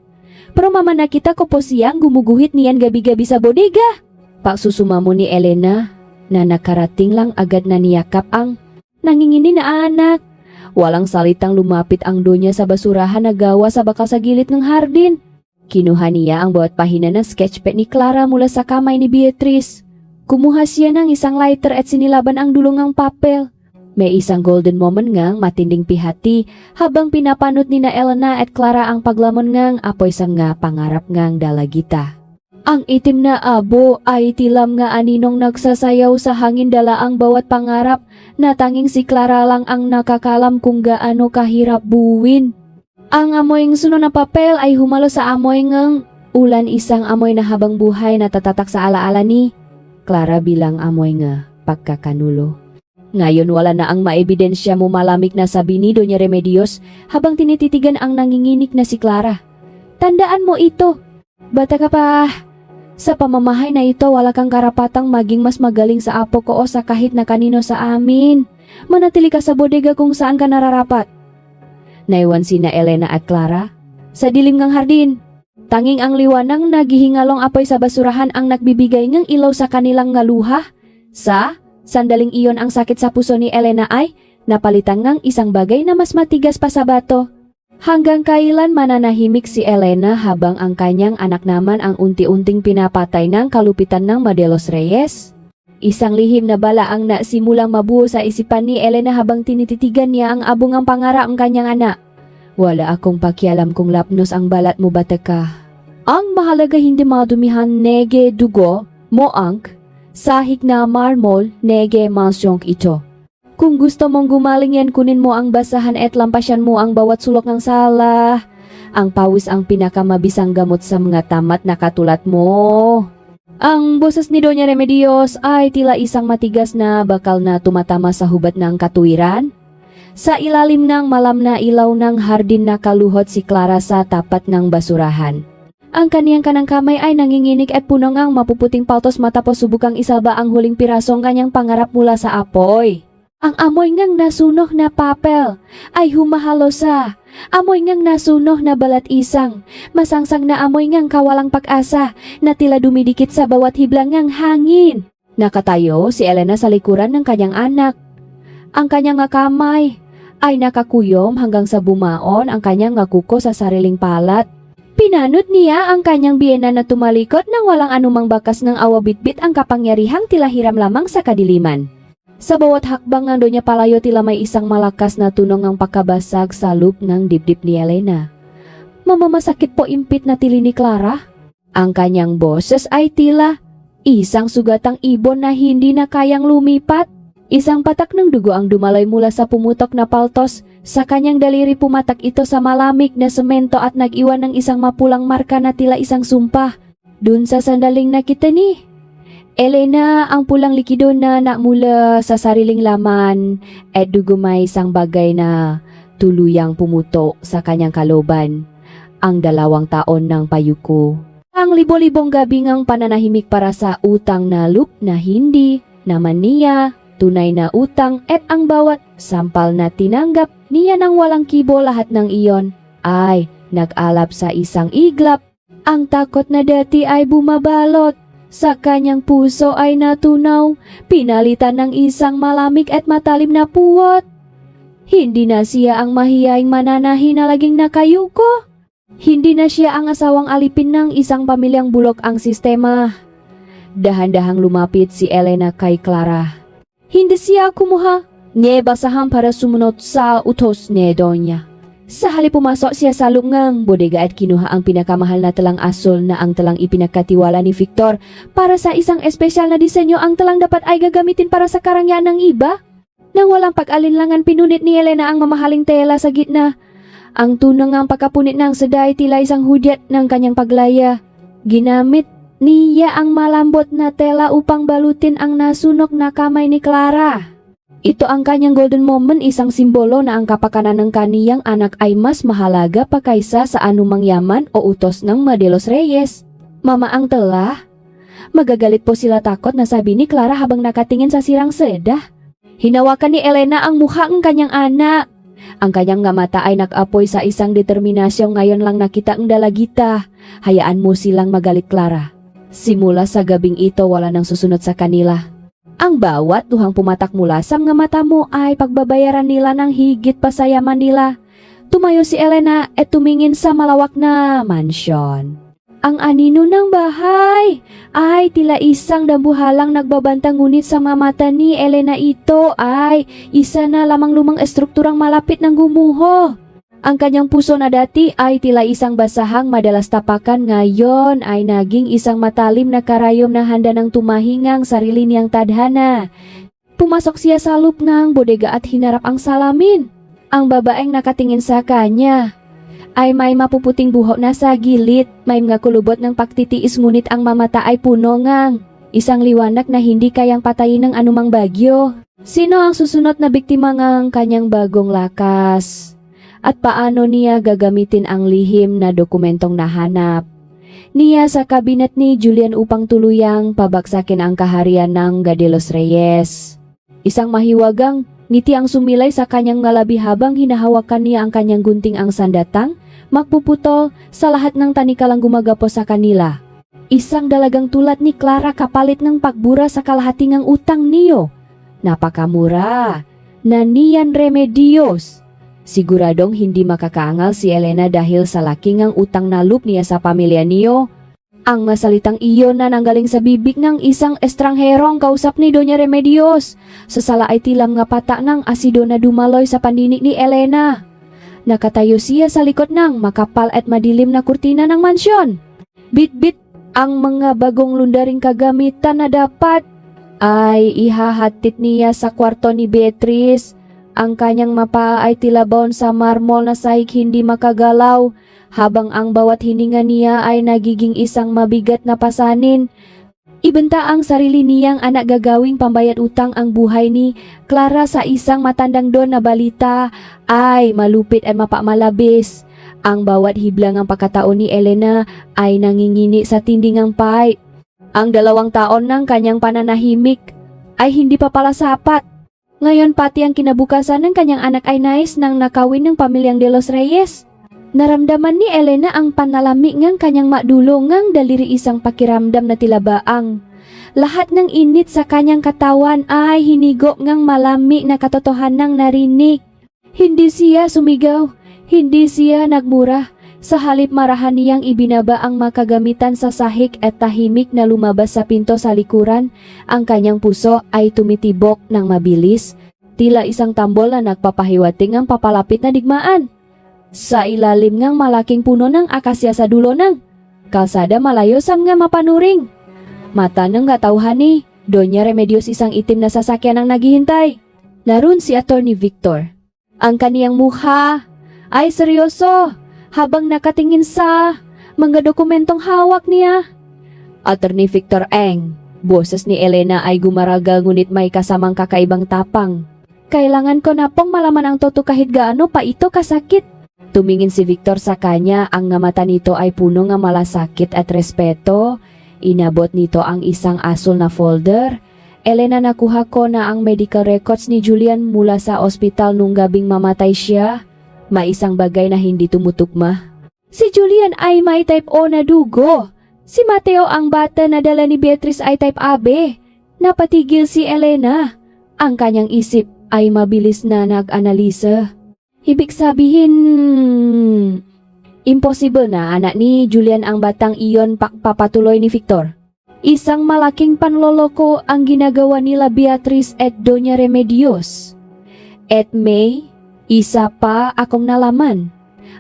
Pero mama, nakita ko po siyang gumuguhit niyan gabi-gabi sa bodega. Pagsusumamo ni Elena na nakarating lang agad na niyakap ang nangingini na anak. Walang salitang lumapit ang Donya sa basurahan na gawa sa bakal sa gilid ng hardin. Kinuha niya ang bawat pahina ng sketchpad ni Clara mula sa kamay ni Beatriz. Kumuha siya ng isang lighter at sinilaban ang dulong ng papel. May isang golden moment ngang matinding pihati habang pinapanot ni na Elena at Clara ang paglamon ngang apoy sa nga pangarap ngang dalagita. Ang itim na abo ay tilam nga aninong nagsasayaw sa hangin, dala ang bawat pangarap na tanging si Clara lang ang nakakalam kung gaano kahirap buuin. Ang amoyng suno na papel ay humalo sa amoy ngang ulan, isang amoy na habang buhay na tatatak sa alaala ni Clara bilang amoy nga pagkakanulo. Ngayon wala na ang maebidensya mo, malamig na sabi ni Doña Remedios habang tinititigan ang nanginginig na si Clara. Tandaan mo ito, bata ka pa. Sa pamamahay na ito, wala kang karapatang maging mas magaling sa apo ko o sa kahit na kanino sa amin. Manatili ka sa bodega kung saan ka nararapat. Naiwan sina Elena at Clara sa dilim ng hardin. Tanging ang liwanang naghihingalong apoy sa basurahan ang nagbibigay ng ilaw sa kanilang ngaluha. Sa sandaling iyon, ang sakit sa puso ni Elena ay napalitan ng isang bagay na mas matigas pa sa bato. Hanggang kailan mananahimik si Elena habang ang kanyang anak naman ang unti-unting pinapatay ng kalupitan ng De los Reyes? Isang lihim na bala ang nasimulang mabuo sa isipan ni Elena habang tinititigan niya ang abungang pangarap ng kanyang anak. Wala akong pakialam kung lapnos ang balat mo, bata ka. Ang mahalaga hindi madumihan nege dugo mo ang sahig na marmol nege mansyong ito. Kung gusto mong gumaling yan, kunin mo ang basahan at lampasan mo ang bawat sulok ng sala. Ang pawis ang pinakamabisang gamot sa mga tamat na katulad mo. Ang boses ni Doña Remedios ay tila isang matigas na bakal na tumatama sa hubad ng katuwiran. Sa ilalim ng malam na ilaw ng hardin nakaluhod si Clara sa tapat ng basurahan. Ang kaniyang kanang kamay ay nanginginig at puno ngang mapuputing paltos matapos subukang isalba ang huling pirasong kanyang pangarap mula sa apoy. Ang amoy ngang nasunog na papel ay humahalo sa amoy ngang nasunog na balat isang, masangsang na amoy ngang kawalang pag-asa na tila dumidikit sa bawat hiblang ngang hangin. Nakatayo si Elena sa likuran ng kanyang anak. Ang kanyang kamay ay nakakuyom hanggang sa bumaon ang kanyang kuko sa sariling palat. Pinanod niya ang kanyang biyena na tumalikod nang walang anumang bakas ng awabitbit ang kapangyarihang tila hiram lamang sa kadiliman. Sa bawat hakbang nando niya palayo tila may isang malakas na tunong ang pakabasag sa loop ng dibdib ni Elena. Mamamasakit po impit na tili ni Clara. Ang kanyang boses ay tila isang sugatang ibon na hindi na kayang lumipat. Isang patak ng dugo ang dumalay mula sa pumutok na paltos. Sa kanyang daliri pumatak ito sa malamig na semento at nag-iwan ng isang mapulang marka na tila isang sumpa. Dun sa sandaling nakita ni Elena ang pulang likido na namula sa sariling laman at dugo may isang bagay na tuluyang pumutok sa kanyang kaloban. Ang 2 taon ng payuko. Ang libo-libong gabi ngang pananahimik para sa utang na loop na hindi naman niya tunay na utang at ang bawat sampal na tinanggap niya ng walang kibo lahat ng iyon ay nag-alap sa isang iglap. Ang takot na dati ay bumabalot. Sa kanyang puso ay natunaw, pinalitan ng isang malamig at matalim na puwot. Hindi na siya ang mahiyaing mananahi na laging nakayuko. Hindi na siya ang asawang alipin ng isang pamilyang bulok ang sistema. Dahan-dahang lumapit si Elena kay Clara. Hindi siya kumuha ng basahan para sumunod sa utos ni Donya. Sa halip pumasok siya sa lungang bodega at kinuha ang pinakamahal na talang asol na ang talang ipinagkatiwala ni Victor para sa isang espesyal na disenyo. Ang talang dapat ay gagamitin para sa karangyaan ng iba. Nang walang pag-alinlangan pinunit ni Elena ang mamahaling tela sa gitna. Ang tunang ang pagkapunit ng seday tila isang hudyat ng kanyang paglaya. Ginamit niya ang malambot na tela upang balutin ang nasunog na kamay ni Clara. Ito ang kanyang golden moment, isang simbolo na ang kapakanan ng kaniyang anak ay mas mahalaga pa kaysa sa anumang yaman o utos ng Modelos Reyes. Mama ang telah. Magagalit po sila takot na sabi ni Clara habang nakatingin sa sirang seda. Hinawakan ni Elena ang mukha ng kanyang anak. Ang kanyang mata ay nag-apoy sa isang determinasyong ngayon lang nakita ang dalagita. Hayaan mo silang magalit, Clara. Simula sa gabing ito wala nang susunod sa kanila. Ang bawat duhang pumatak mula sa mga mata mo ay pagbabayaran nila ng higit pa sa yaman nila. Tumayo si Elena at tumingin sa malawak na mansyon. Ang anino ng bahay ay tila isang dambuhalang nagbabanta, ngunit sa mga mata ni Elena ito ay isa na lamang lumang estrukturang malapit ng gumuho. Ang kanyang puso na dati ay tila isang basahang madalas tapakan ngayon ay naging isang matalim na karayom na handa ng tumahingang sarili niyang tadhana. Pumasok siya sa loob ng bodega at hinarap ang salamin. Ang babaeng nakatingin sa kanya ay may mapuputing buhok na sa gilid, may mga kulubot ng pagtitiis, ngunit ang mamata ay puno ngang isang liwanag na hindi kayang patayin ng anumang bagyo. Sino ang susunod na biktima ng kanyang bagong lakas? At paano niya gagamitin ang lihim na dokumentong nahanap niya sa kabinet ni Julian upang tuluyang pabagsakin ang kaharian ng Modelos Reyes? Isang mahiwagang ngiti ang sumilay sa kanyang ngalabi habang hinahawakan niya ang kanyang gunting, ang sandatang magpuputol sa lahat ng tanikalang gumagapo sa kanila. Isang dalagang tulad ni Clara kapalit ng pagbura sa kalahating utang niyo. Napakamura na niyan remedios. Siguradong hindi makakaangal si Elena dahil sa laking ang utang na loob niya sa pamilya niyo. Ang masalitang iyon na nanggaling sa bibig ng isang estrangherong kausap ni Doña Remedios. Sa sala ay tilam nga pata ng asido na dumaloy sa pandinig ni Elena. Nakatayo siya sa likod ng makapal at madilim na kurtina ng mansyon. Bit-bit ang mga bagong lundaring kagamitan na dapat ay ihahatid niya sa kwarto ni Beatrice. Ang kanyang mapa ay tilabaon sa marmol na sahig, hindi makagalaw, habang ang bawat hininga niya ay nagiging isang mabigat na pasanin. Ibenta ang sarili niyang anak gagawing pambayad utang ang buhay ni Clara sa isang matandang don na balita ay malupit at mapamalabis. Ang bawat hiblang ang pagkataon ni Elena ay nangingini sa tindingang pait. Ang 2 taon ng kanyang pananahimik ay hindi pa pala sapat. Ngayon pati ang kinabukasan ng kanyang anak ay nais nang nakawin ng pamilyang De Los Reyes. Naramdaman ni Elena ang panalami ngang kanyang madulong ngang daliri isang pakiramdam na tila baang. Lahat ng init sa kanyang katawan ay hinigo ngang malami na katotohanang narinig. Hindi siya sumigaw, hindi siya nagmura. Sa halip marahan niyang ibinaba ang makagamitan sa sahig at tahimik na lumabas sa pinto sa likuran. Ang kanyang puso ay tumitibok ng mabilis, tila isang tambol na nagpapahiwating ang papalapit na digmaan. Sa ilalim ng malaking puno ng akasya sa dulo ng kalsada malayo sam nga mapanuring. Mata ng katauhan ni Doña Remedios isang itim na sasakyan ang naghihintay. Naroon si Attorney Victor. Ang kaniyang mukha ay seryoso habang nakatingin sa mga dokumentong hawak niya. Attorney Victor Eng, boses ni Elena ay gumaragal ngunit may kasamang kakaibang tapang. Kailangan ko na pong malaman ang totoo kahit gaano pa ito kasakit. Tumingin si Victor sa kanya, ang nga mata nito ay puno ng malasakit at respeto. Inabot nito ang isang asul na folder. Elena, nakuha ko na ang medical records ni Julian mula sa ospital nung gabing mamatay siya. May isang bagay na hindi tumutugma. Si Julian ay may type O na dugo. Si Mateo ang bata na dala ni Beatrice ay type AB. Napatigil si Elena. Ang kanyang isip ay mabilis na nag-analisa. Ibig sabihin, impossible na anak ni Julian ang batang iyon, papatuloy ni Victor. Isang malaking panloloko ang ginagawa nila Beatrice at Doña Remedios. At May, isa pa akong nalaman.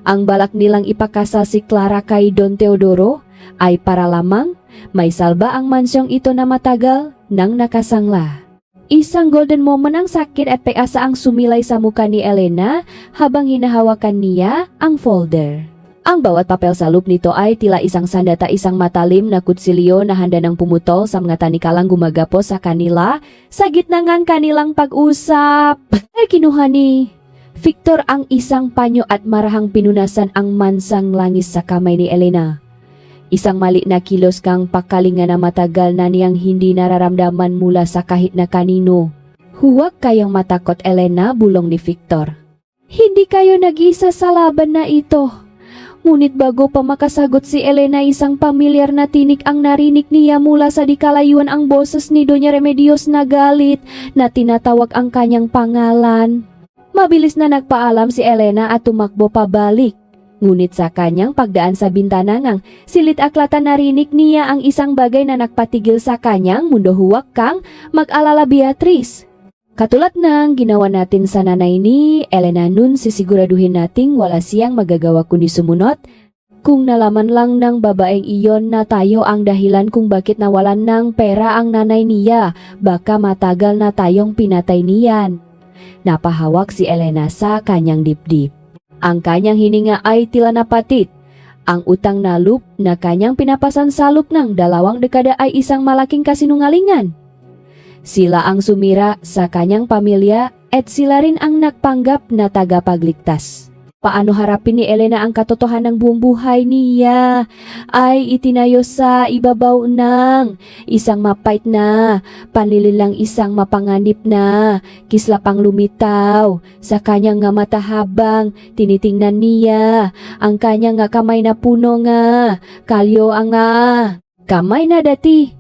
Ang balak nilang ipakasal si Clara kay Don Teodoro ay para lamang may salba ang mansyong ito na matagal nang nakasangla. Isang golden moment ang sakit at pag-asa ang sumilay sa muka ni Elena habang hinahawakan niya ang folder. Ang bawat papel sa loop nito ay tila isang sandata, isang matalim na kutsilyo na handa ng pumutol sa mga tanikalang gumagapo sa kanila sa gitna ng kanilang pag-usap. Ay kinuha ni Victor ang isang panyo at marahang pinunasan ang mansang langis sa kamay ni Elena. Isang mali na kilos kang pakalinga na matagal na niyang hindi nararamdaman mula sa kahit na kanino. Huwag kayong matakot, Elena, bulong ni Victor. Hindi kayo nag-isa sa laban na ito. Ngunit bago pa makasagot si Elena, isang pamilyar na tinig ang narinig niya mula sa di kalayuan, ang boses ni Doña Remedios na galit na tinatawag ang kanyang pangalan. Mabilis na nagpaalam si Elena at tumakbo pabalik. Ngunit sa kanyang pagdaan sa bintana ngang silit aklatan narinig niya ang isang bagay na nagpatigil sa kanyang mundo. Huwag kang mag-alala, Beatrice. Katulad ng ginawa natin sa nanay ni Elena nun, sisiguraduhin nating wala siyang magagawa kundi sumunod. Kung nalaman lang ng babaeng iyon na tayo ang dahilan kung bakit nawalan ng pera ang nanay niya, baka matagal na tayong pinatay niyan. Napahawak si Elena sa kanyang dibdib. Ang kanyang hininga ay tila napatit. Ang utang na loop na kanyang pinapasan sa loop ng 2 dekada ay isang malaking kasinungalingan. Sila ang sumira sa kanyang pamilya at sila rin ang nagpanggap na tagapagligtas. Paano harapin ni Elena ang katotohanan ng buong buhay niya ay itinayo sa ibabaw ng isang mapait na panlililang, isang mapanganib na kislapang lumitaw sa kanyang nga mata habang tinitingnan niya ang kanyang nga kamay na puno nga kalyo ang nga kamay na dati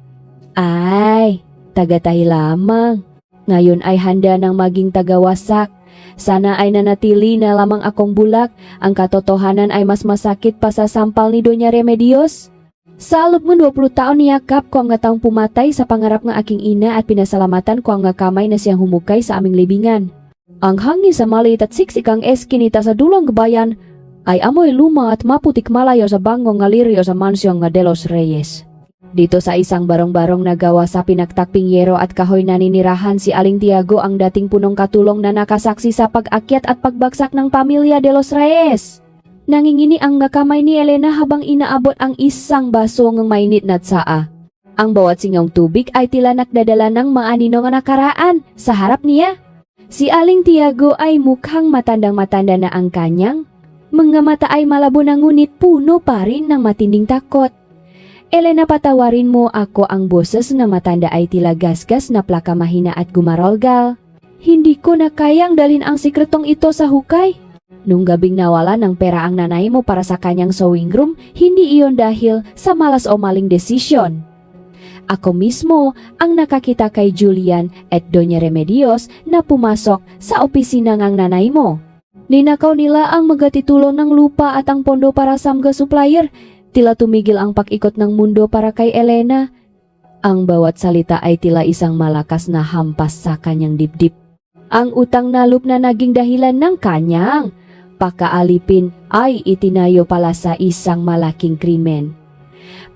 ay tagatay lamang. Ngayon ay handa ng maging tagawasak. Sana ay nanatili na lamang akong bulak. Ang katotohanan ay mas masakit pa sa sampal ni Doña Remedios. Sa loob ng 20 taon niyakap ko ang nga taong pumatay sa pangarap ng aking ina at pinasalamatan ko ang nga kamay na siyang humukay sa aming libingan. Ang hangin sa maliit at siksikang eskinita sa dulong gabayan ay amoy luma at maputik malayo sa bangong nga lirio sa mansyong nga De Los Reyes. Dito sa isang barong-barong na gawa sa pinagtakping yero at kahoy naninirahan si Aling Tiago, ang dating punong katulong na nakasaksi sa pag-akyat at pagbagsak ng pamilya De Los Reyes. Nangingini ang nga kamay ni Elena habang inaabot ang isang baso ng mainit na tsaa. Ang bawat singong tubig ay tila nakdadala ng maaninong nakaraan sa harap niya. Si Aling Tiago ay mukhang matandang-matanda na ang kanyang mga mata ay malabo na ngunit puno pa rin ng matinding takot. Elena, patawarin mo ako, ang boses na matanda ay tila gasgas na plaka mahina at gumarolgal. Hindi ko na kayang dalhin ang sikretong ito sa hukay. Nung gabing nawala ng pera ang nanay mo para sa kanyang sewing room, hindi iyon dahil sa malas o maling desisyon. Ako mismo ang nakakita kay Julian at Doña Remedios na pumasok sa opisina ng nanay mo. Ninakaw nila ang magatitulo ng lupa at ang pondo para sa mga supplier. Tila tumigil ang pakikot ng mundo para kay Elena. Ang bawat salita ay tila isang malakas na hampas sa kanyang dibdib. Ang utang na loob na naging dahilan ng kanyang pakaalipin ay itinayo pala sa isang malaking krimen.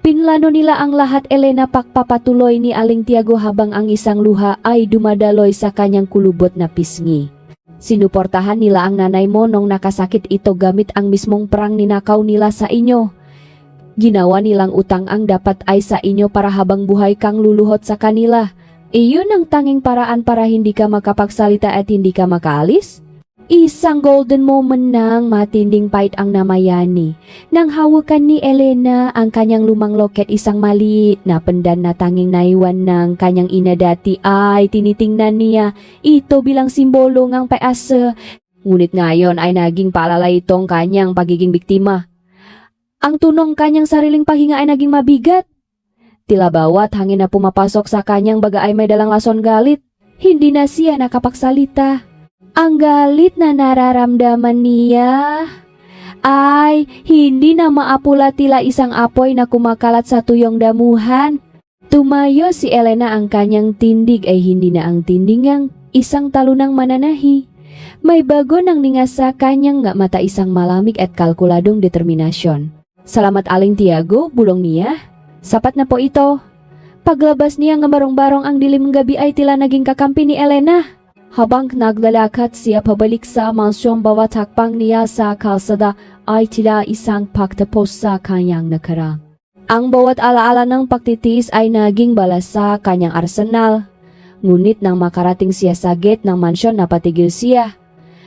Pinlano nila ang lahat, Elena, pagpapatuloy ni Aling Tiago habang ang isang luha ay dumadaloy sa kanyang kulubot na pisngi. Sinuportahan nila ang nanay mo nung nakasakit ito gamit ang mismong perang ninakaw nila sa inyo. Ginawa nilang utang ang dapat ay sa inyo para habang buhay kang luluhot sa kanila. Iyon ang tanging paraan para hindi ka makapagsalita at hindi ka makaalis? Isang golden moment ng matinding pait ang namayani. Nang hawakan ni Elena ang kanyang lumang loket, isang maliit na pendan na tanging naiwan ng kanyang ina dati ay tinitingnan niya ito bilang simbolo ng paasa. Ngunit ngayon ay naging paalala itong kanyang pagiging biktima. Ang tunong kanyang sariling pahinga ay naging mabigat. Tila bawat hangin na pumapasok sa kanyang baga ay may dalang lason galit. Hindi na siya nakapagsalita. Ang galit na nararamdaman niya ay hindi na maapula, tila isang apoy na kumakalat sa tuyong damuhan. Tumayo si Elena, ang kanyang tindig ay hindi na ang tindingang isang talunang mananahi. May bago ng ninga sa kanyang mata, isang malamig at kalkuladong determinasyon. Salamat, Aling Tiago, bulong niya. Sapat na po ito. Paglabas niya ng barong-barong ang dilim ng gabi ay tila naging kakampi ni Elena. Habang naglalakad siya pabalik sa mansyon, bawat hakbang niya sa kalsada ay tila isang pagtapos sa kanyang nakaraan. Ang bawat alaala ng pagtitiis ay naging balas sa kanyang arsenal. Ngunit nang makarating siya sa gate ng mansyon, napatigil siya.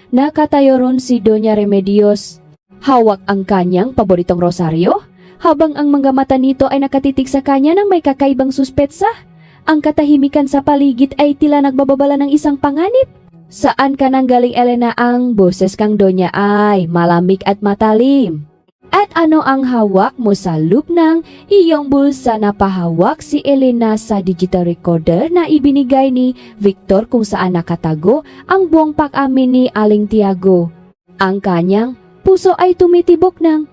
Nakatayo ron si Doña Remedios. Hawak ang kanyang paboritong rosaryo, habang ang mga mata nito ay nakatitig sa kanya ng may kakaibang suspetsa. Ang katahimikan sa paligid ay tila nagbababala ng isang panganib. Saan ka nang galing, Elena? Ang boses kang Donya ay malamig at matalim. At ano ang hawak mo sa loob ng iyong bulsa? Napahawak si Elena sa digital recorder na ibinigay ni Victor kung saan nakatago ang buong pag-amin ni Aling Tiago. Ang kanyang puso ay tumitibok ng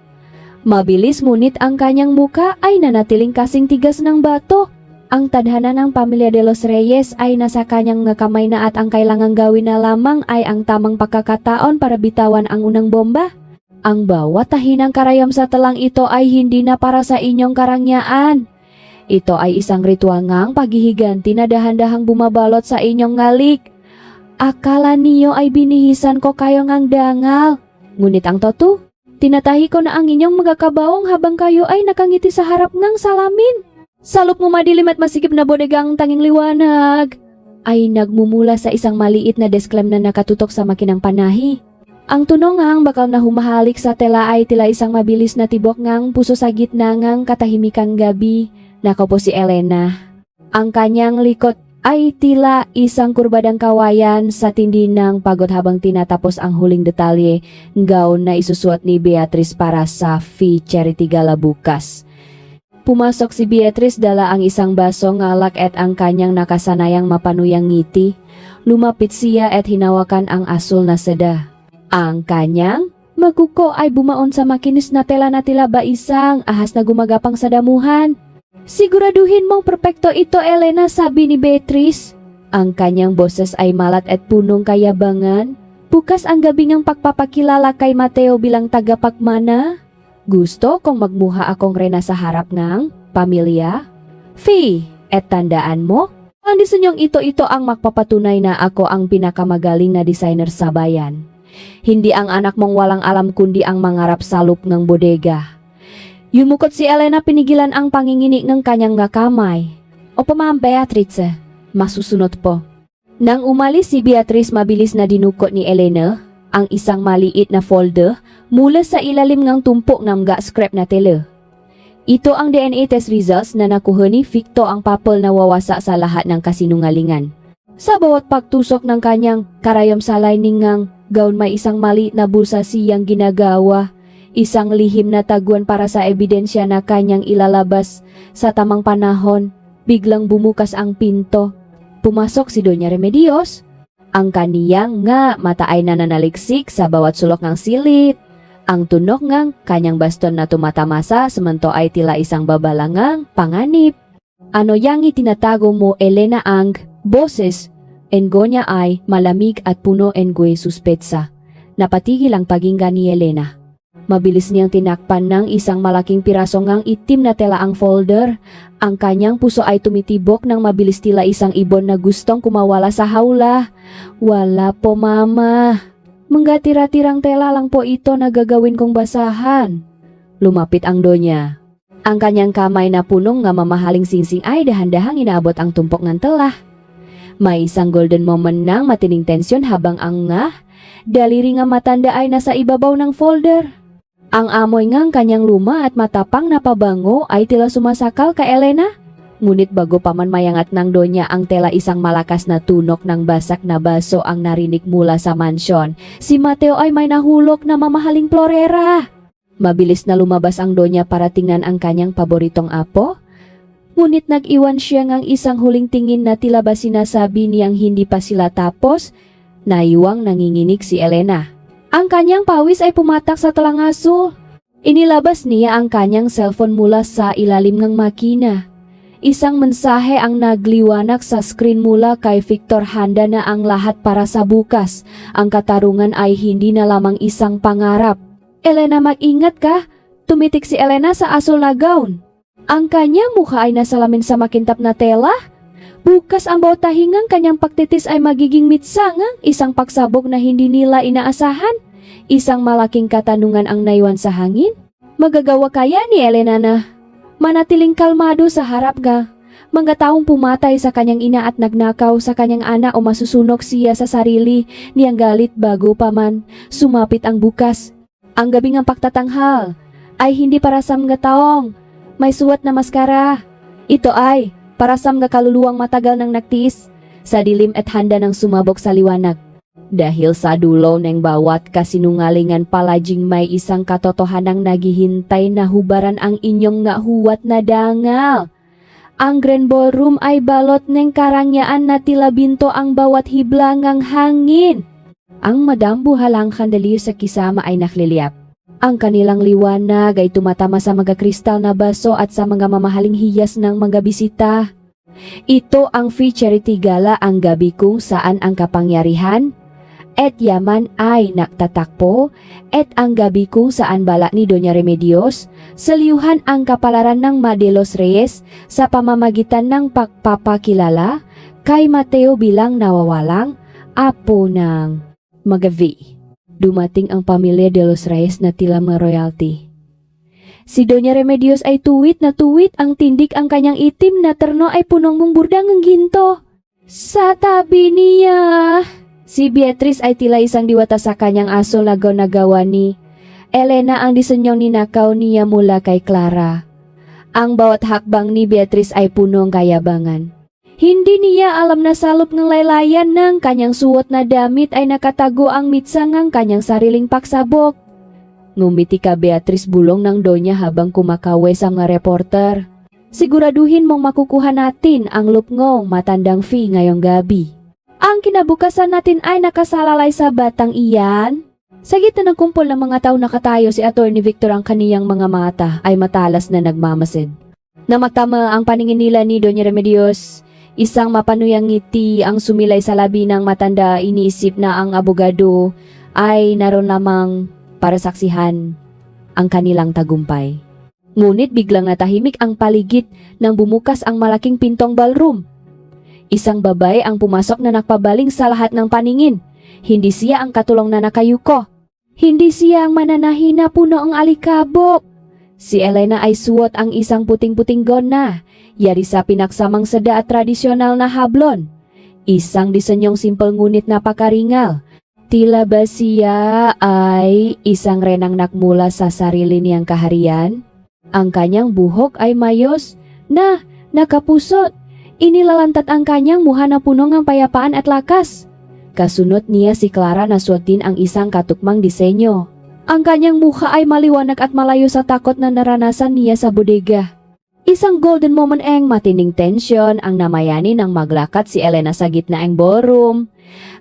mabilis, ngunit ang kanyang muka ay nanatiling kasing tigas ng bato. Ang tadhana ng pamilya de los Reyes ay nasa kanyang kamay na at ang kailangang gawin na lamang ay ang tamang pagkakataon para bitawan ang unang bomba. Ang bawat tahinang karayom sa talang ito ay hindi na para sa inyong karangyaan. Ito ay isang ritual ngang paghihiganti na dahan-dahang bumabalot sa inyong ngalik. Akala niyo ay binihisan ko kayo ngang dangal. Ngunit ang totoo, tinatahi ko na ang inyong magkakabaong habang kayo ay nakangiti sa harap ng salamin. Sa loob mo madilim at masikip na bodegang tanging liwanag ay nagmumula sa isang maliit na desklem na nakatutok sa makinang panahi. Ang tunog ngang bakal na humahalik sa tela ay tila isang mabilis na tibok ngang puso sa gitna ngang katahimikan gabi. Nakaupo si Elena. Ang kanyang likod ay tila isang kurbadang kawayan sa tindi ng pagod habang tinatapos ang huling detalye gown na isusuot ni Beatrice para sa Fee Charity Gala bukas. Pumasok si Beatrice, dala ang isang baso ng alak at ang kanyang nakasanayang mapanuyang ngiti. Lumapit siya at hinawakan ang asul na seda. Ang kanyang maguko ay bumaon sa makinis na tela na tila ba isang ahas na gumagapang sa damuhan. Siguraduhin mong perpekto ito, Elena, sabi ni Beatrice. Ang kanyang boses ay malat at punong kayabangan. Bukas ang gabi ng pagpapakilala kay Mateo bilang tagapagmana. Gusto kong magmuha akong rena sa harap ng pamilya. Fee, et tandaan mo, ang disenyong ito ang magpapatunay na ako ang pinakamagaling na designer sa bayan. Hindi ang anak mong walang alam kundi ang mangarap sa loob ng bodega. Yumukot si Elena pinigilan ang panginginig ng kanyang nga kamay. Opo Ma'am Beatrice, masusunod po. Nang umalis si Beatrice, mabilis na dinukot ni Elena ang isang maliit na folder mula sa ilalim ng tumpok ng mga scrap na tela. Ito ang DNA test results na nakuha ni Victor, ang papel na wawasak sa lahat ng kasinungalingan. Sa bawat pagtusok ng kanyang karayom sa lining ng gown, may isang maliit na bulsa siyang ginagawa. Isang lihim na taguan para sa ebidensya na kanyang ilalabas sa tamang panahon. Biglang bumukas ang pinto. Pumasok si Doña Remedios. Ang kaniyang nga mata ay nananaliksik sa bawat sulok ng silit. Ang tunok ngang kanyang baston na tumatamasa, semento ay tila isang babalangang panganib. Ano yang itinatago mo, Elena? Ang boses enggo niya ay malamig at puno enggo'y suspetsa. Napatigil ang paghinga ni Elena. Mabilis niyang tinakpan ng isang malaking piraso ngang itim na tela ang folder. Ang kanyang puso ay tumitibok ng mabilis, tila isang ibon na gustong kumawala sa hawla. Wala po Mama. Menggatira-tirang tela lang po ito na gagawin kong basahan. Lumapit ang Donya. Ang kanyang kamay na punong nga mamahaling singsing ay dahan-dahang inaabot ang tumpok ng tela. May isang golden moment ng matining tensyon habang ang daliri nga matanda ay nasa ibabaw ng folder. Ang amoy ngang kanyang luma at matapang na pabango ay tila sumasakal kay Elena. Ngunit bago pa man mayangat ng Donya ang tela, isang malakas na tunok ng basak na baso ang narinig mula sa mansyon. Si Mateo ay may nahulog na mamahaling florera. Mabilis na lumabas ang Donya para tingnan ang kanyang paboritong apo. Ngunit nag-iwan siya ng isang huling tingin na tila ba sinasabi niyang hindi pa sila tapos. Naiwang nanginginig si Elena. Ang kanyang pawis ay pumatak sa talangaso. Inilabas niya ang kanyang cellphone mula sa ilalim ng makina. Isang mensahe ang nagliwanag sa screen mula kay Victor. Handa na ang lahat para sa bukas. Ang katarungan ay hindi na lamang isang pangarap. Elena, mag-ingat ka. Tumitik si Elena sa asul na gown. Ang kanyang mukha ay nasalamin sa makintap na tela. Bukas ang bawat tahingang kanyang pagtitis ay magiging mitsangang isang pagsabog na hindi nila inaasahan. Isang malaking katanungan ang naiwan sa hangin. Magagawa kaya ni Elena na manatiling kalmado sa harap mga taong pumatay sa kanyang ina at nagnakaw sa kanyang anak, o masusunog siya sa sarili niyang galit bago pa man sumapit ang bukas? Ang gabing ang pagtatanghal ay hindi para sa mga taong may suwat na maskara. Ito ay para sa mga kaluluwang matagal nang nagtiis sa dilim at handa ng sumabog sa liwanag. Dahil sa dulo ng bawat kasinungalingan, palaging may isang katotohanang naghihintay na hubaran ang inyong huwat na dangal. Ang Grand Ballroom ay balot ng karangyaan na tila binto ang bawat hiblangang hangin. Ang madambuhalang kandalier sa kisama ay nakliliyap. Ang kanilang liwanag ay tumatama sa mga kristal na baso at sa mga mamahaling hiyas ng mga bisita. Ito ang free charity gala, ang gabi kung saan ang kapangyarihan at yaman ay nagtatakpo, at ang gabi kung saan balak ni Doña Remedios saliuhan ang kapalaran ng Madelos Reyes sa pamamagitan ng pagpapakilala kay Mateo bilang nawawalang apo ng Magavi. Dumating ang pamilya de los Reyes na tila ma-royalty. Si Doña Remedios ay tuwit na tuwit, ang tindig ang kanyang itim na terno ay punong burdang ng ginto. Sa tabi niya, si Beatrice ay tila isang diwata sa kanyang aso na nagawa ni Elena. Ang disenyong ninakaw niya mula kay Clara. Ang bawat hakbang ni Beatrice ay punong kayabangan. Hindi niya alam na salop ng laylayan ng kanyang suot na damit ay nakatago ang mitsang ang kanyang sariling pagsabok. Ngumiti ka Beatrice, bulong ng Donya habang kumakawe sa mga reporter. Siguraduhin mong makukuha natin ang lupngong matandang fee ngayong gabi. Ang kinabukasan natin ay nakasalalay sa batang iyan. Sa gitna ng kumpol ng mga tao nakatayo, si Attorney Victor, ang kaniyang mga mata ay matalas na nagmamasid. Namatama ang paningin nila ni Doña Remedios. Isang mapanuyang ngiti ang sumilay sa labi ng matanda. Iniisip na ang abogado ay naroon lamang para saksihan ang kanilang tagumpay. Ngunit biglang natahimik ang paligid nang bumukas ang malaking pintong ballroom. Isang babae ang pumasok na nagpabaling sa lahat ng paningin. Hindi siya ang katulong na nakayuko. Hindi siya ang mananahi na puno ang alikabok. Si Elena ay suot ang isang puting-puting gown na, yari sa pinaksamang seda at tradisyonal na hablon. Isang disenyong simple ngunit napakaringal. Tila ba siya ay isang renang nakmula sa sarili niyang kaharian? Ang kanyang buhok ay mayos na nakapusot. Inilalantat ang kanyang muha na puno ng payapaan at lakas. Kasunod niya si Clara na suot din ang isang katukmang disenyo. Ang kanyang mukha ay maliwanag at malayo sa takot na naranasan niya sa bodega. Isang golden moment ang matinding tensyon ang namayani nang maglakad si Elena sa gitna ng ballroom.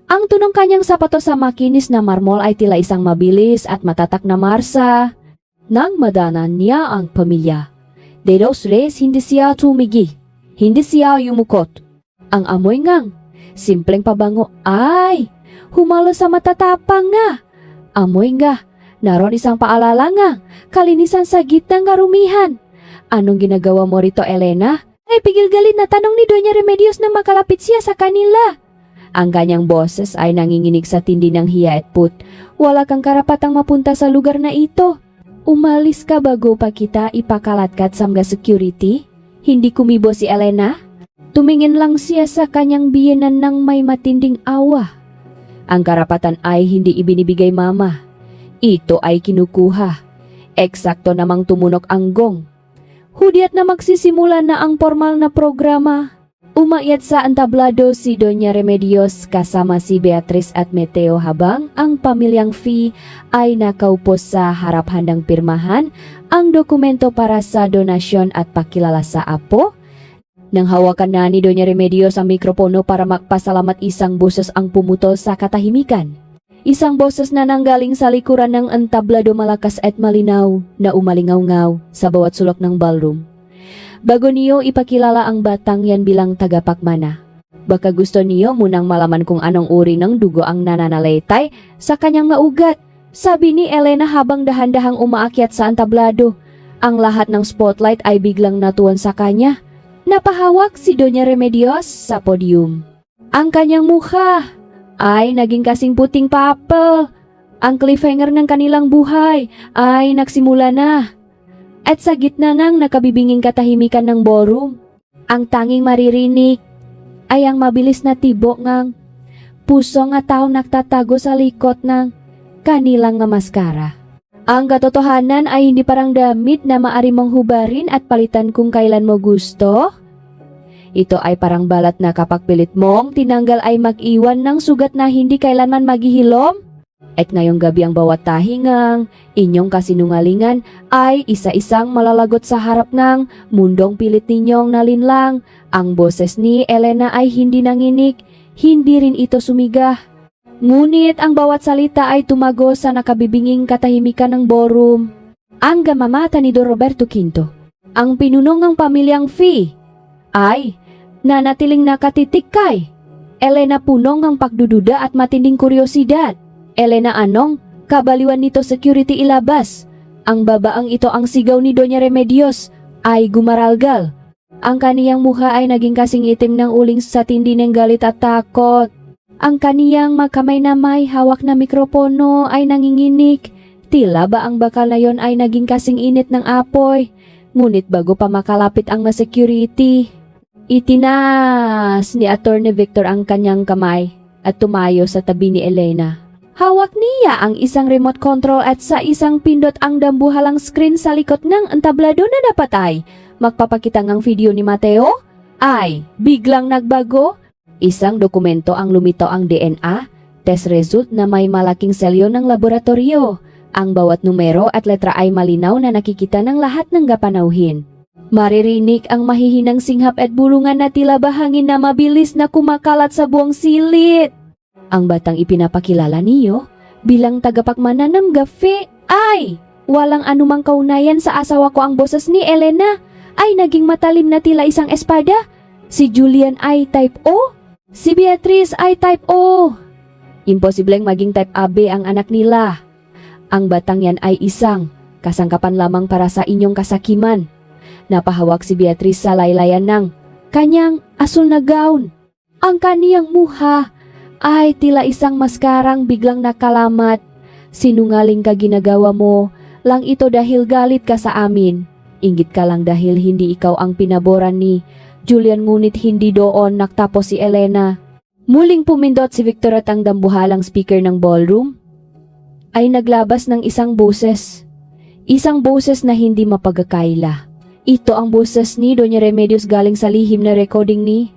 Ang tunong kanyang sapatos sa makinis na marmol ay tila isang mabilis at matatak na marsa. Nang madanan niya ang pamilya, de dos tres hindi siya tumigi, hindi siya yumukot. Ang amoy ngang simpleng pabango ay humalo sa matatapang na. Amoy nga, naroon isang paalala nga, kalinisan sa gitnang karumihan. Anong ginagawa mo rito, Elena? Ay pigil galit na tanong ni Doña Remedios na makalapit siya sa kanila. Ang kanyang boses ay nanginginig sa tindi ng hiya at put. Wala kang karapatang mapunta sa lugar na ito. Umalis ka bago pa kita ipakalatkat sa mga security? Hindi kumibo si Elena? Tumingin lang siya sa kanyang biyenan ng may matinding awa. Ang karapatan ay hindi ibinibigay mama. Ito ay kinukuha. Eksakto namang tumunok ang gong. Hudyat na magsisimula na ang formal na programa. Umakyat sa entablado si Doña Remedios kasama si Beatriz at Mateo habang ang pamilyang Fee ay nakaupo sa harap handang pirmahan ang dokumento para sa donasyon at pakilala sa apo. Nang hawakan na ni Doña Remedios ang mikropono para magpasalamat, isang boses ang pumutol sa katahimikan. Isang boses na nanggaling sa likuran ng entablado, malakas at malinaw na umalingaw-ngaw sa bawat sulok ng ballroom. Bago niyo ipakilala ang batang yan bilang tagapagmana, baka gusto niyo munang malaman kung anong uri ng dugo ang nananalaytay sa kanyang maugat, sabi ni Elena habang dahan-dahang umaakyat sa entablado. Ang lahat ng spotlight ay biglang natuon sa kanya. Napahawak si Doña Remedios sa podium. Ang kanyang mukha ay naging kasing puting papel. Ang cliffhanger ng kanilang buhay ay nagsimula na. At sa gitna ng nakabibinging katahimikan ng ballroom, ang tanging maririnig ay ang mabilis na tibok ng puso nga taong nagtatago sa likot ng kanilang nga maskara. Ang katotohanan ay hindi parang damit na maari mong hubarin at palitan kung kailan mo gusto. Ito ay parang balat na kapag pilit mong tinanggal ay mag-iwan ng sugat na hindi kailanman maghihilom. At ngayong gabi ang bawat tahingang inyong kasinungalingan ay isa-isang malalagot sa harap ng mundong pilit ninyong nalinlang. Ang boses ni Elena ay hindi nanginig, hindi rin ito sumigah. Ngunit ang bawat salita ay tumago sa nakabibinging katahimikan ng ballroom. Ang gamamata ni Don Roberto Quinto, ang pinunong ng pamilyang Fee, ay nanatiling nakatitik kay Elena, punong ng pagdududa at matinding kuryosidad. Elena, anong kabaliwan nito security ilabas? Ang babaang ito, ang sigaw ni Doña Remedios ay gumaralgal. Ang kaniyang mukha ay naging kasing itim ng uling sa tindi ng galit at takot. Ang kaniyang magkamay na may hawak na mikropono ay nanginginig. Tila ba ang bakal na yon ay naging kasing init ng apoy. Ngunit bago pa makalapit ang mga security, itinas ni Attorney Victor ang kanyang kamay at tumayo sa tabi ni Elena. Hawak niya ang isang remote control at sa isang pindot ang dambuhalang screen sa likod ng entablado na dapat ay magpapakita ng video ni Mateo ay biglang nagbago. Isang dokumento ang lumitaw, ang DNA test result na may malaking selyo ng laboratorio. Ang bawat numero at letra ay malinaw na nakikita ng lahat ng kapanauhin. Maririnig ang mahihinang singhap at bulungan na tila bahangin na mabilis na kumakalat sa buong silid. Ang batang ipinapakilala niyo bilang tagapagmana ng gafe ay walang anumang kaunayan sa asawa ko. Ang boses ni Elena ay naging matalim na tila isang espada. Si Julian ay type O, si Beatriz ay type O. Imposibleng maging type AB ang anak nila. Ang batang yan ay isang kasangkapan lamang para sa inyong kasakiman. Napahawak si Beatriz sa laylayan ng kanyang asul na gown. Ang kaniyang muha ay tila isang maskarang biglang nakalamat. Sinungaling ka ginagawa mo lang ito dahil galit ka sa amin. Inggit ka lang dahil hindi ikaw ang pinaboran ni Julian ngunit hindi doon nagtapos si Elena. Muling pumindot si Victor at ang dambuhalang speaker ng ballroom ay naglabas ng isang boses. Isang boses na hindi mapagkakaila. Ito ang boses ni Doña Remedios galing sa lihim na recording ni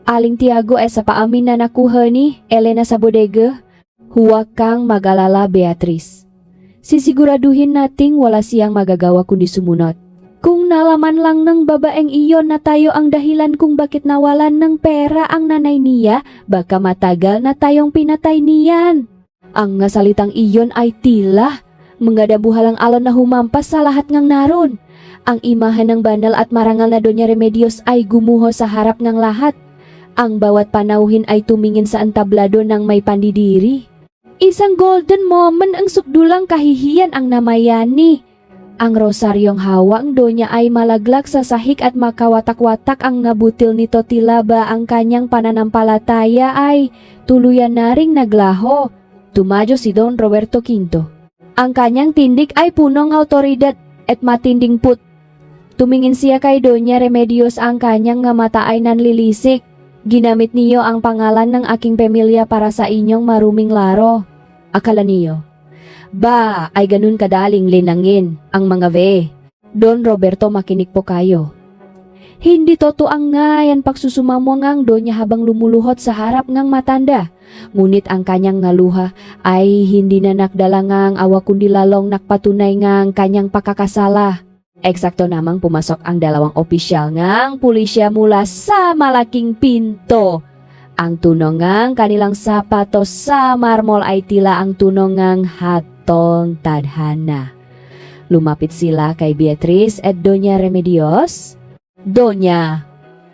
Aling Tiago ay sa paamin na nakuha ni Elena sa bodega. Huwag kang mag-alala, Beatrice. Sisiguraduhin nating wala siyang magagawa kundi sumunod. Kung nalaman lang ng babaeng iyon na tayo ang dahilan kung bakit nawalan ng pera ang nanay niya, baka matagal na tayong pinatay niyan. Ang salitang iyon ay tila mga dabuhalang alon na humampas sa lahat ng naroon. Ang imahen ng bandal at marangal na Doña Remedios ay gumuho sa harap ng lahat. Ang bawat panauhin ay tumingin sa entablado ng may pandidiri. Isang golden moment ang sukdulang kahihiyan ang namayani. Ang rosaryong hawak donya ay malaglag sa sahig at makawatak-watak ang nabutil nito tila ba ang kanyang pananampalataya ay tuluyan na ring naglaho. Tumadyo si Don Roberto V. Ang kanyang tindig ay punong autoridad at matinding put. Tumingin siya kay Doña Remedios, ang kanyang nga mata ay nanlilisik. Ginamit niyo ang pangalan ng aking pamilya para sa inyong maruming laro. Akala niyo ba ay ganun kadaling linangin ang mga ve? Don Roberto, makinig po kayo. Hindi totoo ang ngayan pagsusumamo ngang donya habang lumuluhot sa harap ngang matanda. Ngunit ang kanyang ngaluha ay hindi na nakdala ngang awa kundi lalong nakpatunay ngang kanyang pakakasala. Eksakto namang pumasok ang dalawang opisyal ngang pulisya mula sa malaking pinto. Ang tunongang kanilang sapatos sa marmol ay tila ang tunongang hatong tadhana. Lumapit sila kay Beatrice at Doña Remedios. Doña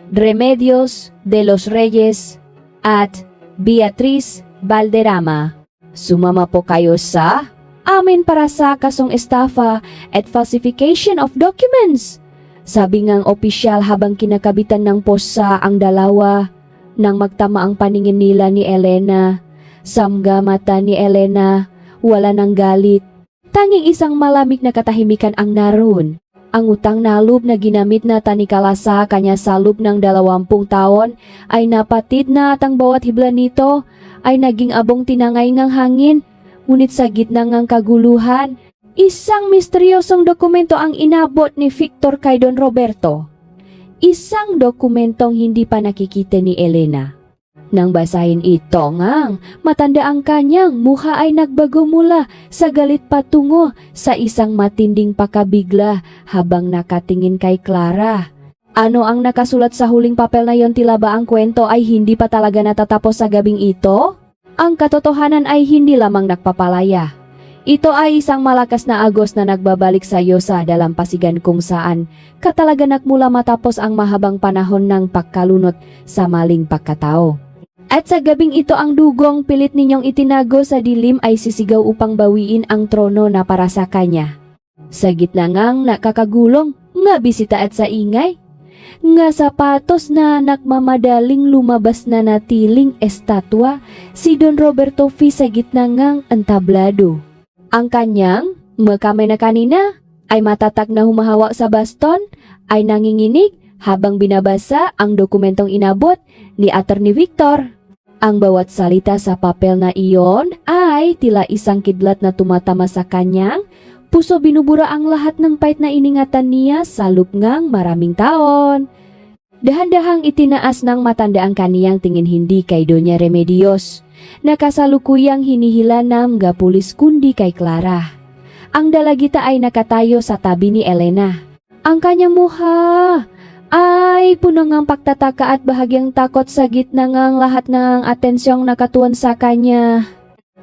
Remedios de los Reyes at Beatrice Valderrama, sumama po kayo sa amin para sa kasong estafa at falsification of documents. Sabi ngang opisyal habang kinakabitan ng posa ang dalawa. Nang magtama ang paningin nila ni Elena, samga mata ni Elena, wala nang galit. Tanging isang malamig na katahimikan ang naroon. Ang utang na loob na ginamit na tanikala sa kanya sa loob ng 20 taon ay napatid na at ang bawat hibla nito ay naging abong tinangay ngang hangin. Ngunit sa gitna ngang kaguluhan, isang misteryosong dokumento ang inabot ni Victor kay Don Roberto. Isang dokumentong hindi pa nakikita ni Elena. Nang basahin ito ngang, matanda ang kanyang mukha ay nagbago mula sa galit patungo sa isang matinding pakabigla habang nakatingin kay Clara. Ano ang nakasulat sa huling papel na yon? Tila ba ang kwento ay hindi pa talaga natatapos sa gabing ito? Ang katotohanan ay hindi lamang nagpapalaya. Ito ay isang malakas na agos na nagbabalik sa iyo sa dalampasigan kung saan katalaga nagmula matapos ang mahabang panahon ng pagkalunot sa maling pagkatao. At sa gabing ito ang dugong pilit ninyong itinago sa dilim ay sisigaw upang bawiin ang trono na para sa kanya. Sa gitna ngang nakakagulong, nga bisita at sa ingay, nga sapatos na nakmamadaling lumabas na natiling estatwa, si Don Roberto V sa gitna ngang entablado. Ang kanyang makamay na kanina ay matatag na humahawak sa baston ay nanginginig habang binabasa ang dokumentong inabot ni Attorney Victor. Ang bawat salita sa papel na iyon ay tila isang kidlat na tumatama sa kanyang puso. Binubura ang lahat ng pait na iningatan niya sa lupngang maraming taon. Dahan-dahang itinaas ng matanda ang kaniyang tingin hindi kay Doña Remedios, nakasalukuyang hinihila ng pulis kundi kay Clara. Ang dalagita ay nakatayo sa tabi ni Elena. Ang kanyang mukha ay puno ng pagtataka at bahagyang takot sa gitna ng lahat ng atensyong nakatuon sa kanya.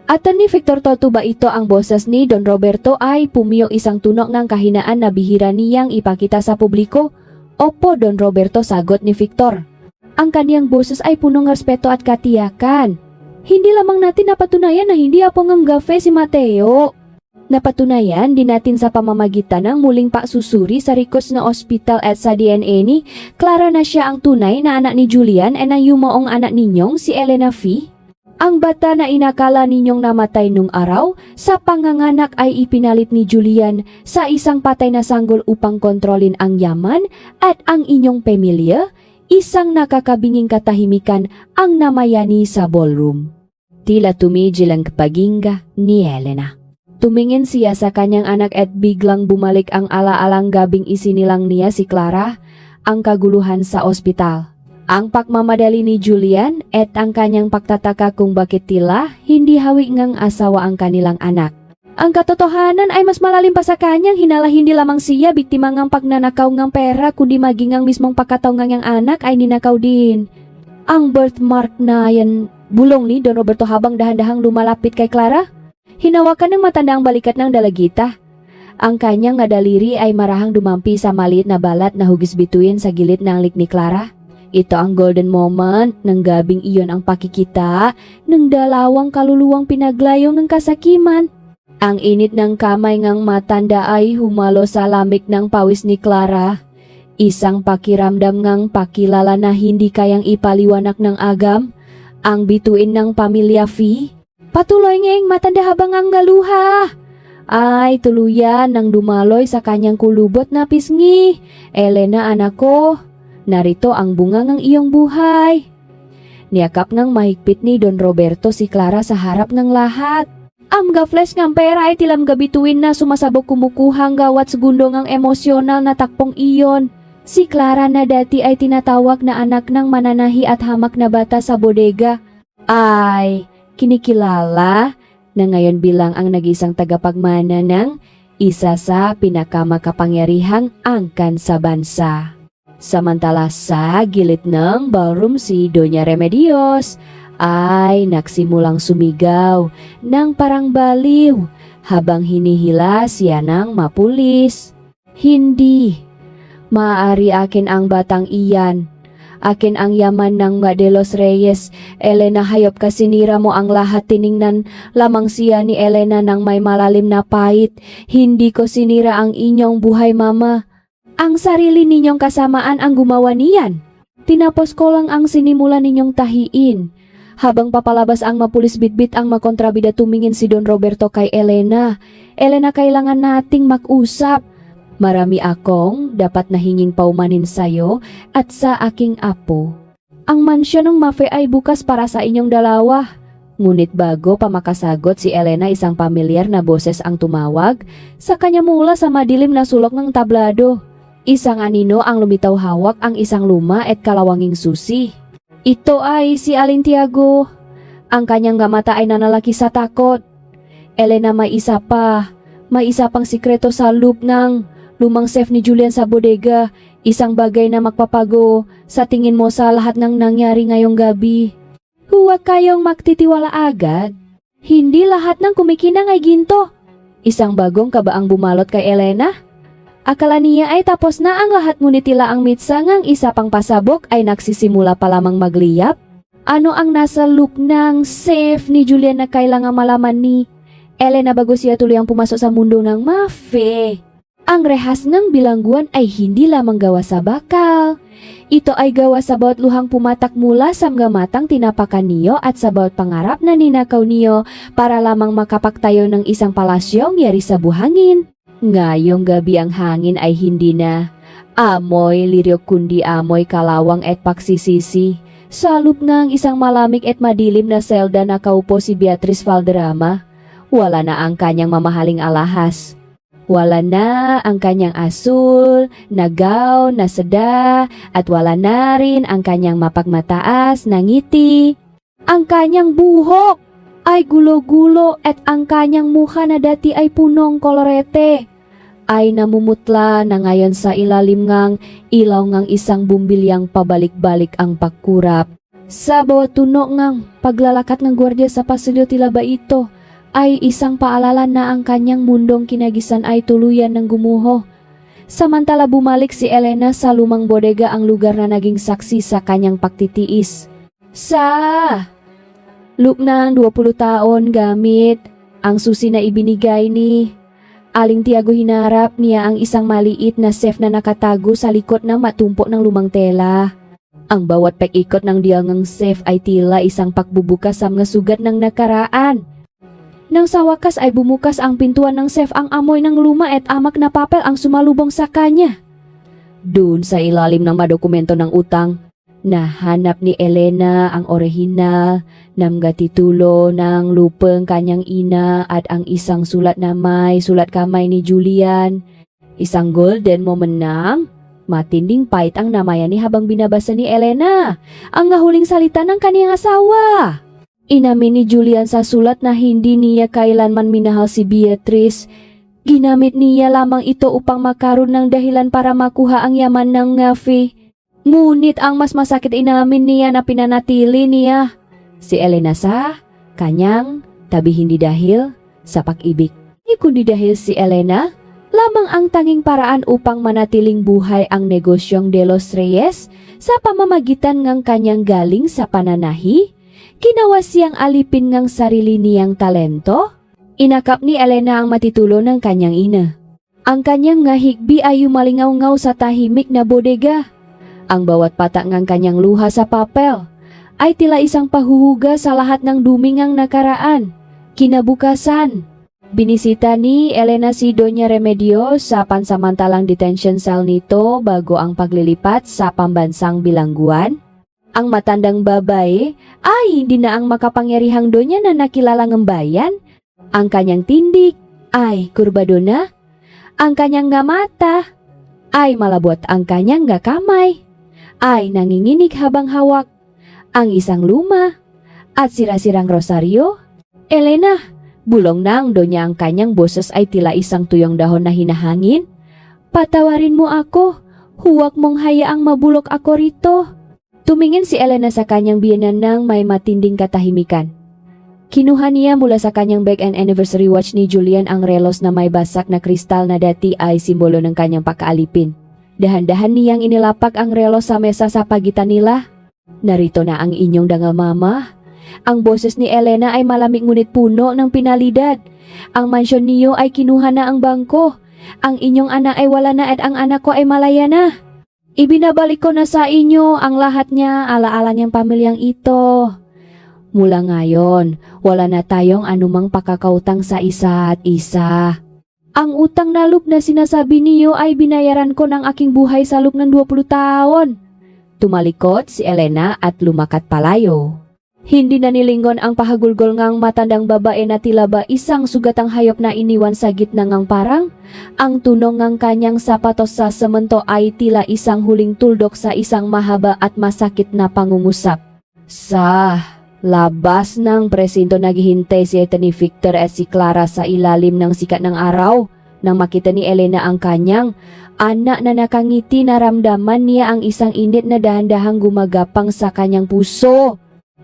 At ni Victor, totoo ba ito ang boses ni Don Roberto? Ay pumiyok isang tunok ng kahinaan na bihira niyang ipakita sa publiko. Opo, Don Roberto, sagot ni Victor. Ang kaniyang boses ay punong respeto at katiyakan. Hindi lamang natin napatunayan na hindi apong ang gafe si Mateo. Napatunayan din natin sa pamamagitan ng muling pagsusuri sa records na ospital at sa DNA ni Clara na siya ang tunay na anak ni Julian at ang yumaong anak ninyong si Elena V. Ang bata na inakala ninyong namatay nung araw, sa panganganak ay ipinalit ni Julian sa isang patay na sanggol upang kontrolin ang yaman at ang inyong pamilya, isang nakakabinging katahimikan ang namayani sa ballroom. Tila tumigil ang paghinga ni Elena. Tumingin siya sa kanyang anak at biglang bumalik ang alaalang gabing isinilang niya si Clara, ang kaguluhan sa ospital. Ang pagmamadali ni Julian at ang kanyang pagtataka kung bakit tila hindi hawi ngang asawa ang kanilang anak. Ang katotohanan ay mas malalim pa sa kanyang hinala hindi lamang siya biktima ngang pagnanakaw ngang pera kundi maging ang mismong pagkataw ngang anak ay ninakaw din. Ang birthmark na yan bulong ni Don Roberto habang dahan-dahang lumalapit kay Clara. Hinawakan ng matanda ang balikat ng dalagita. Ang kanyang daliri ay marahang dumampi sa maliit na balat na hugis bituin sa gilid ng lik ni Clara. Ito ang golden moment ng gabing iyon ang pakikita ng dalawang kaluluwang pinaglayong ng kasakiman. Ang init ng kamay ngang matanda ay humalo sa lamig ng pawis ni Clara. Isang pakiramdam ngang pakilala na hindi kayang ipaliwanag ng agam. Ang bituin ng pamilya Fee. Patuloy ngayong matanda habang ang galuha. Ay tuluyan nang dumaloy sa kanyang kulubot na pisngi. Elena, anak ko. Narito ang bunga ng iyong buhay. Niyakap ng mahigpit ni Don Roberto si Clara sa harap ng lahat. Ang gafles ng pera ay tilam gabituin na sumasabog kumukuhang gawat segundo ng emosyonal na takpong iyon. Si Clara na dati ay tinatawag na anak ng mananahi at hamak na bata sa bodega ay kinikilala na ngayon bilang ang nag-isang tagapagmana ng isa sa pinakamakapangyarihang angkan sa bansa. Samantala sa gilid ng ballroom si Doña Remedios ay nagsimulang sumigaw ng parang baliw habang hinihila siya ng mapulis. Hindi, maaari akin ang batang iyan. Akin ang yaman ng De Los Reyes. Elena, hayop ka, sinira mo ang lahat. Tiningnan lamang siya ni Elena ng may malalim na pait. Hindi ko sinira ang inyong buhay, mama. Ang sarili ninyong kasamaan ang gumawa niyan. Tinapos ko lang ang sinimula ninyong tahiin. Habang papalabas ang mapulis bitbit ang makontrabida tumingin si Don Roberto kay Elena. Elena, kailangan nating mag-usap. Marami akong dapat nahinging paumanin sa'yo at sa aking apo. Ang mansyon ng Mafe ay bukas para sa inyong dalawa. Ngunit bago pa makasagot si Elena, isang pamilyar na boses ang tumawag sa kanya mula sa madilim na sulok ng tablado. Isang anino ang lumitaw hawak ang isang luma at kalawanging susi. Ito ay si Aling Tiago. Ang kanyang mata ay nanalaki sa takot. Elena, may isa pang sikreto sa loop ng lumang chef ni Julian sa bodega. Isang bagay na magpapago sa tingin mo sa lahat ng nangyari ngayong gabi. Huwag kayong magtitiwala agad. Hindi lahat ng kumikinang ay ginto. Isang bagong kabaang bumalot kay Elena. Akala niya ay tapos na ang lahat ngunit tila ang mitsangang isa pang pasabok ay nagsisimula pa lamang magliyap. Ano ang nasa loop ng safe ni Julian na kailangan malaman ni Elena bago siya tuluyang pumasok sa mundo ng Mafe? Ang rehas ng bilangguan ay hindi lamang gawa sa bakal. Ito ay gawa sa bawat luhang pumatak mula sa mga matang tinapakan niyo at sa bawat pangarap na ninakaw niyo para lamang makapagtayo ng isang palasyong yari sa buhangin. Ngayong gabi ang hangin ay hindi na amoy liryok kundi amoy kalawang at pagsisisi. Sa loob ng isang malamig at madilim na selda nakaupo si Beatriz Valderrama. Wala na ang kanyang mamahaling alahas. Wala na ang kanyang asul, na gown, na seda, at wala na rin ang kanyang mapagmataas na ngiti. Ang kanyang buhok ay gulo-gulo at ang kanyang mukha na dati ay punong kolorete ay namumutla na ngayon sa ilalim ngang ilaw ngang isang bumbilyang pabalik-balik ang pagkurap. Sa bawat tuno ngang paglalakat ng gwardiya sa pasilyo tila ba ito ay isang paalala na ang kanyang mundong kinagisan ay tuluyan ng gumuho. Samantala bumalik si Elena sa lumang bodega, ang lugar na naging saksi sa kanyang pagtitiis. Sa loop ng 20 taon gamit ang susi na ibinigay ni Aling Tiago, hinarap niya ang isang maliit na safe na nakatago sa likod ng matumpo ng lumang tela. Ang bawat pag-ikot ng dia ngang safe ay tila isang pagbubukas sa mga sugat ng nakaraan. Nang sa wakas ay bumukas ang pintuan ng safe, ang amoy ng luma at amak na papel ang sumalubong sa kanya. Doon sa ilalim ng mga dokumento ng utang, nahanap ni Elena ang orihinal ng titulo ng lupang kanyang ina at ang isang sulat na may sulat kamay ni Julian. Isang golden moment ng matinding pait ang namayan ni habang binabasa ni Elena ang huling salita ng kaniyang asawa. Inamin ni Julian sa sulat na hindi niya kailanman minahal si Beatrice. Ginamit niya lamang ito upang makaroon ng dahilan para makuha ang yaman ng Ngafi. Ngunit ang mas masakit, inamin niya na pinanatili niya si Elena sa kanyang tabi hindi dahil sa pag-ibig, kundi dahil si Elena lamang ang tanging paraan upang manatiling buhay ang negosyong De Los Reyes sa pamamagitan ng kanyang galing sa pananahi. Ginawa siyang alipin ng sarili niyang talento. Inakap ni Elena ang matitulo ng kanyang ina. Ang kanyang ngahigbi ay umalingaw-ngaw sa tahimik na bodega. Ang bawat patak ng kanyang luha sa papel ay tila isang pahuhuga sa lahat ng dumingang nakaraan. Kinabukasan, binisita ni Elena si Doña Remedio sa pansamantalang detention cell nito bago ang paglilipat sa pambansang bilangguan. Ang matandang babae ay hindi na ang makapangyarihang donya na nakilala ng bayan. Ang kanyang tindig ay kurbado na. Ang kanyang nga mata ay malabot. Ang kanyang nga kamay ay nanginginig habang hawak ang isang luma at sira-sirang rosaryo. Elena, bulong ng donya ang kanyang boses ay tila isang tuyong dahon na hinahangin. Patawarin mo ako. Huwag mong hayaang mabulok ako rito. Tumingin si Elena sa kanyang biyenan ng may matinding katahimikan. Kinuha niya mula sa kanyang bag and anniversary watch ni Julian ang relos na may basak na kristal na dati ay simbolo ng kanyang pagkaalipin. Dahan-dahan niyang inilapak ang relos sa mesa sa pagitan nila. Narito na ang inyong dangal, mama. Ang boses ni Elena ay malamig ngunit puno ng pinalidad. Ang mansyon niyo ay kinuha na ang bangko. Ang inyong anak ay wala na at ang anak ko ay malaya na. Ibinabalik ko na sa inyo ang lahat niya, alaala niyang pamilyang ito. Mula ngayon, wala na tayong anumang pakakautang sa isa't isa. Ang utang na loob na sinasabi niyo ay binayaran ko ng aking buhay sa loob ng 20 taon. Tumalikot si Elena at lumakat palayo. Hindi na nilingon ang pahagulgol ngang matandang babae na tila ba isang sugatang hayop na iniwan sa gitna ngang parang. Ang tunog ng kanyang sapatos sa semento ay tila isang huling tuldok sa isang mahaba at masakit na pangungusap. Sa labas ng presinto naghihintay si Anthony Victor at si Clara sa ilalim ng sikat ng araw. Nang makita ni Elena ang kanyang anak na nakangiti, naramdaman niya ang isang init na dahan-dahang gumagapang sa kanyang puso.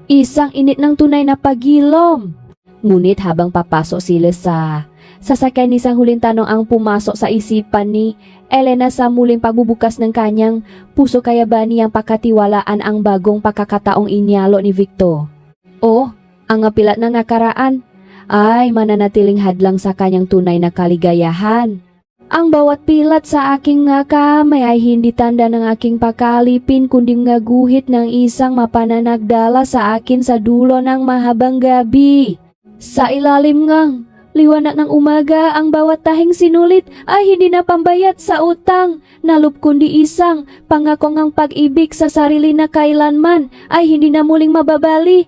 Isang init ng tunay na pagilom. Ngunit habang papasok sila sa sasakyan, isang huling tanong ang pumasok sa isipan ni Elena sa muling pagbubukas ng kanyang puso. Kaya ba niyang pakatiwalaan ang bagong pagkakataong inyalo ni Victor? O ang pilat na nakaraan ay mananatiling hadlang sa kanyang tunay na kaligayahan? Ang bawat pilat sa aking kamay ay hindi tanda ng aking pagkalipin, kundi nga guhit ng isang mapananagdala sa akin sa dulo ng mahabang gabi. Sa ilalim ngang liwanag ng umaga, ang bawat tahing sinulit ay hindi na pambayad sa utang na loob, kundi isang pangako ngang pag-ibig sa sarili na kailanman ay hindi na muling mababali.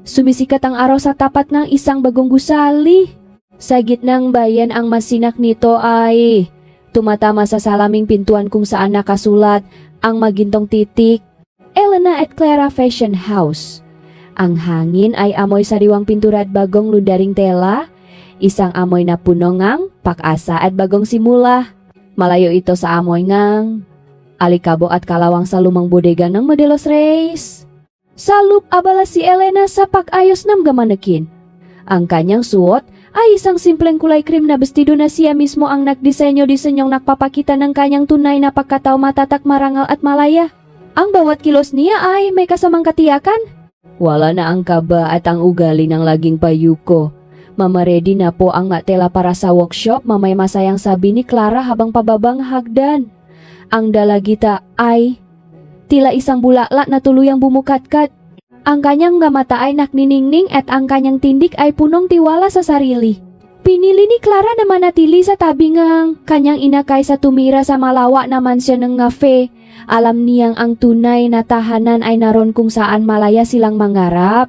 Sumisikat ang araw sa tapat ng isang bagong gusali. Sa gitnang bayan, ang masinak nito ay tumatama sa salaming pintuan kung saan nakasulat ang magintong titik, Elena at Clara Fashion House. Ang hangin ay amoy sariwang pintura at bagong lundaring tela, isang amoy na puno ngang pag-asa at bagong simula. Malayo ito sa amoy ngang alikabok at kalawang sa lumang bodega ng De Los Reyes. Salup abala si Elena sa pag-ayos ng gamanakin. Ang kanyang suot ay isang simpleng kulay cream na bestido na siya mismo ang nagdisenyo-disenyong nagpapakita ng kanyang tunay na pagkatao, matatak, marangal at malaya. Ang bawat kilos niya ay may kasamang katiyakan. Wala na ang kaba at ang ugali ng laging payuko. Mamaredy na po ang tela para sa workshop, mamay masayang sabi ni Clara habang pababang hagdan. Ang dalagita ay tila isang bulaklak na tuluyang bumukatkat. Ang kanyang nga mata ay nakniningning at ang kanyang tindik ay punong tiwala sa sarili. Pinili ni Clara na manatili sa tabi ngang kanyang ina kaysa tumira sa malawa na mansyon ng ngafe. Alam niyang ang tunay na tahanan ay naroon kung saan malaya silang mangarap.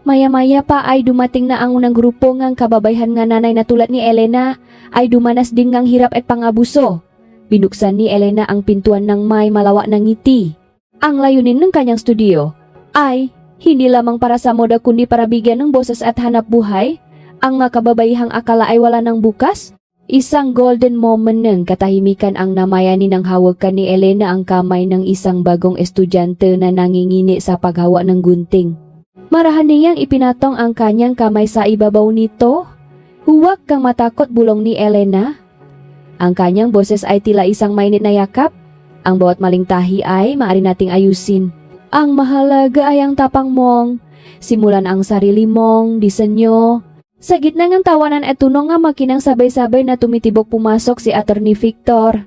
Maya-maya pa ay dumating na ang unang grupo ngang kababayhan nga nanay na tulad ni Elena ay dumanas din ngang hirap at pangabuso. Binuksan ni Elena ang pintuan ng may malawa ng ngiti. Ang layunin ng kanyang studio ay hindi lamang para sa moda kundi para bigyan ng boses at hanap buhay. Ang mga kababayhang akala ay wala ng bukas. Isang golden moment ng katahimikan ang namayani ng hawakan ni Elena ang kamay ng isang bagong estudyante na nangingini sa paghawa ng gunting. Marahan niyang ipinatong ang kanyang kamay sa ibabaw nito. Huwag kang matakot, bulong ni Elena. Ang kanyang boses ay tila isang mainit na yakap. Ang bawat maling tahi ay maaari nating ayusin. Ang mahalaga ay ang tapang mong. Simulan ang sarili mong disenyo. Sa gitna ng tawanan at tunong nga makinang sabay-sabay na tumitibok pumasok si Attorney Victor.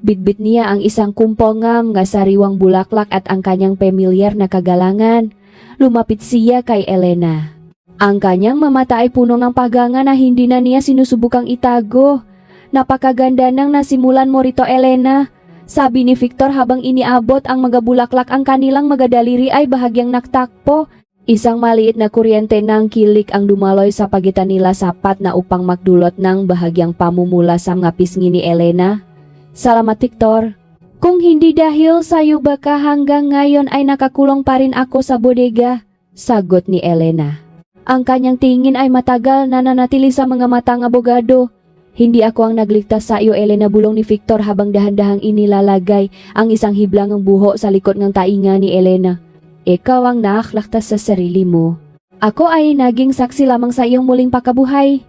Bitbit niya ang isang kumpongam nga sariwang bulaklak at ang kanyang pamilyar na kagalangan. Lumapit siya kay Elena. Ang kanyang mamata ay puno ng paganga na hindi na niya sinusubukang itago. Napakaganda nang nasimulan mo rito, Elena. Sabi ni Victor habang iniabot ang mga bulaklak ang kanilang mga daliri ay bahagyang naktakpo. Isang maliit na kuryente ng kilik ang dumaloy sa pagitan nila sapat na upang magdulot ng bahagyang pamumula sa mga pisngi ni Elena. Salamat, Victor. Kung hindi dahil sa'yo baka hanggang ngayon ay nakakulong pa rin ako sa bodega, sagot ni Elena. Ang kanyang tingin ay matagal na nanatili sa mga matang abogado. Hindi ako ang nagligtas sa iyo, Elena, bulong ni Victor habang dahan-dahang inilalagay ang isang hiblang buho sa likod ng tainga ni Elena. Ikaw ang nakaligtas sa sarili mo. Ako ay naging saksi lamang sa iyong muling pagkabuhay.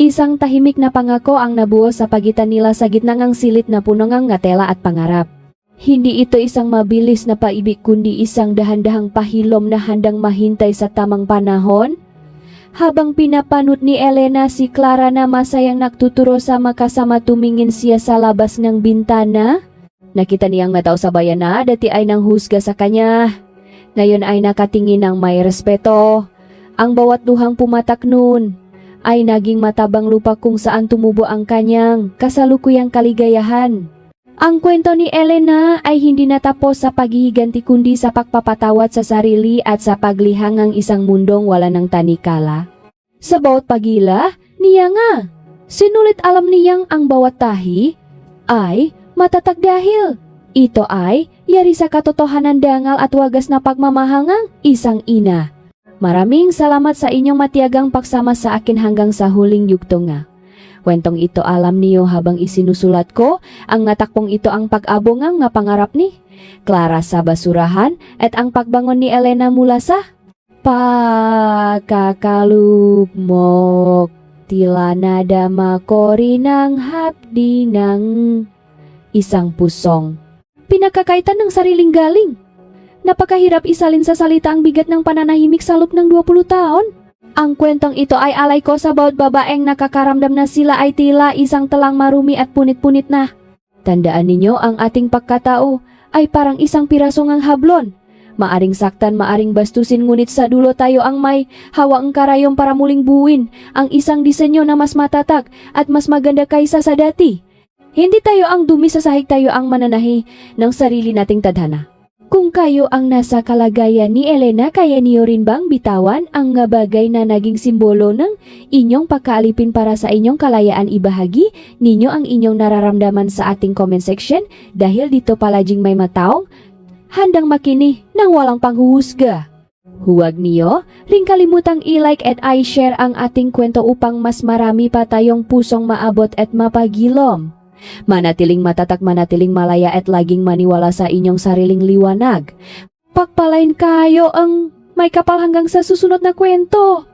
Isang tahimik na pangako ang nabuo sa pagitan nila sa gitna ng silit na puno ng ngatela at pangarap. Hindi ito isang mabilis na paibig kundi isang dahan-dahang pahilom na handang mahintay sa tamang panahon. Habang pinapanot ni Elena si Clara na masayang nagtuturo sa makasama, tumingin siya sa labas ng bintana. Nakita niyang mga tao sa bayan na dati ay nang husga sa kanya. Ngayon ay nakatingin ng may respeto. Ang bawat duhang pumatak noon ay naging matabang lupa kung saan tumubo ang kanyang kasalukuyang kaligayahan. Ang kwento ni Elena ay hindi natapos sa paghihiganti kundi sa pagpapatawad sa sarili at sa paglihang ng isang mundong wala ng tanikala. Sa bawat pagila, niya nga, sinulit alam niyang ang bawat tahi ay matatag dahil ito ay yari sa katotohanan dangal at wagas na pagmamahangang isang ina. Maraming salamat sa inyong matiyagang pagsama sa akin hanggang sa huling yugto nga. Kwentong ito alam niyo habang isinusulat ko, ang natakpong ito ang pag-abongang nga pangarap ni Clara sa basurahan at ang pagbangon ni Elena mula sa pagkakalugmok. Tila nadama ko rin ang hapdi ng isang pusong pinagkakaitan ng sariling galing. Napakahirap isalin sa salita ang bigat ng pananahimik sa loob ng 20 taon. Ang kwentong ito ay alay ko sa bawat babaeng nakakaramdam na sila ay tila isang talang marumi at punit-punit na. Tandaan ninyo, ang ating pagkatao ay parang isang piraso ngang hablon. Maaring saktan, maaring bastusin, ngunit sa dulo tayo ang may hawaang karayom para muling buuin ang isang disenyo na mas matatag at mas maganda kaysa sa dati. Hindi tayo ang dumi sa sahig, tayo ang mananahi ng sarili nating tadhana. Kung kayo ang nasa kalagayan ni Elena, kaya niyo rin bang bitawan ang nga bagay na naging simbolo ng inyong pagkaalipin para sa inyong kalayaan? Ibahagi ninyo ang inyong nararamdaman sa ating comment section dahil dito palaging may mataong handang makinig ng walang panghuhusga. Huwag niyo ring kalimutang i-like at i-share ang ating kwento upang mas marami pa tayong pusong maabot at mapagilom. Manatiling matatag, manatiling malaya at laging maniwala sa inyong sariling liwanag. Pagpalain kayo ang may kapal hanggang sa susunod na kwento.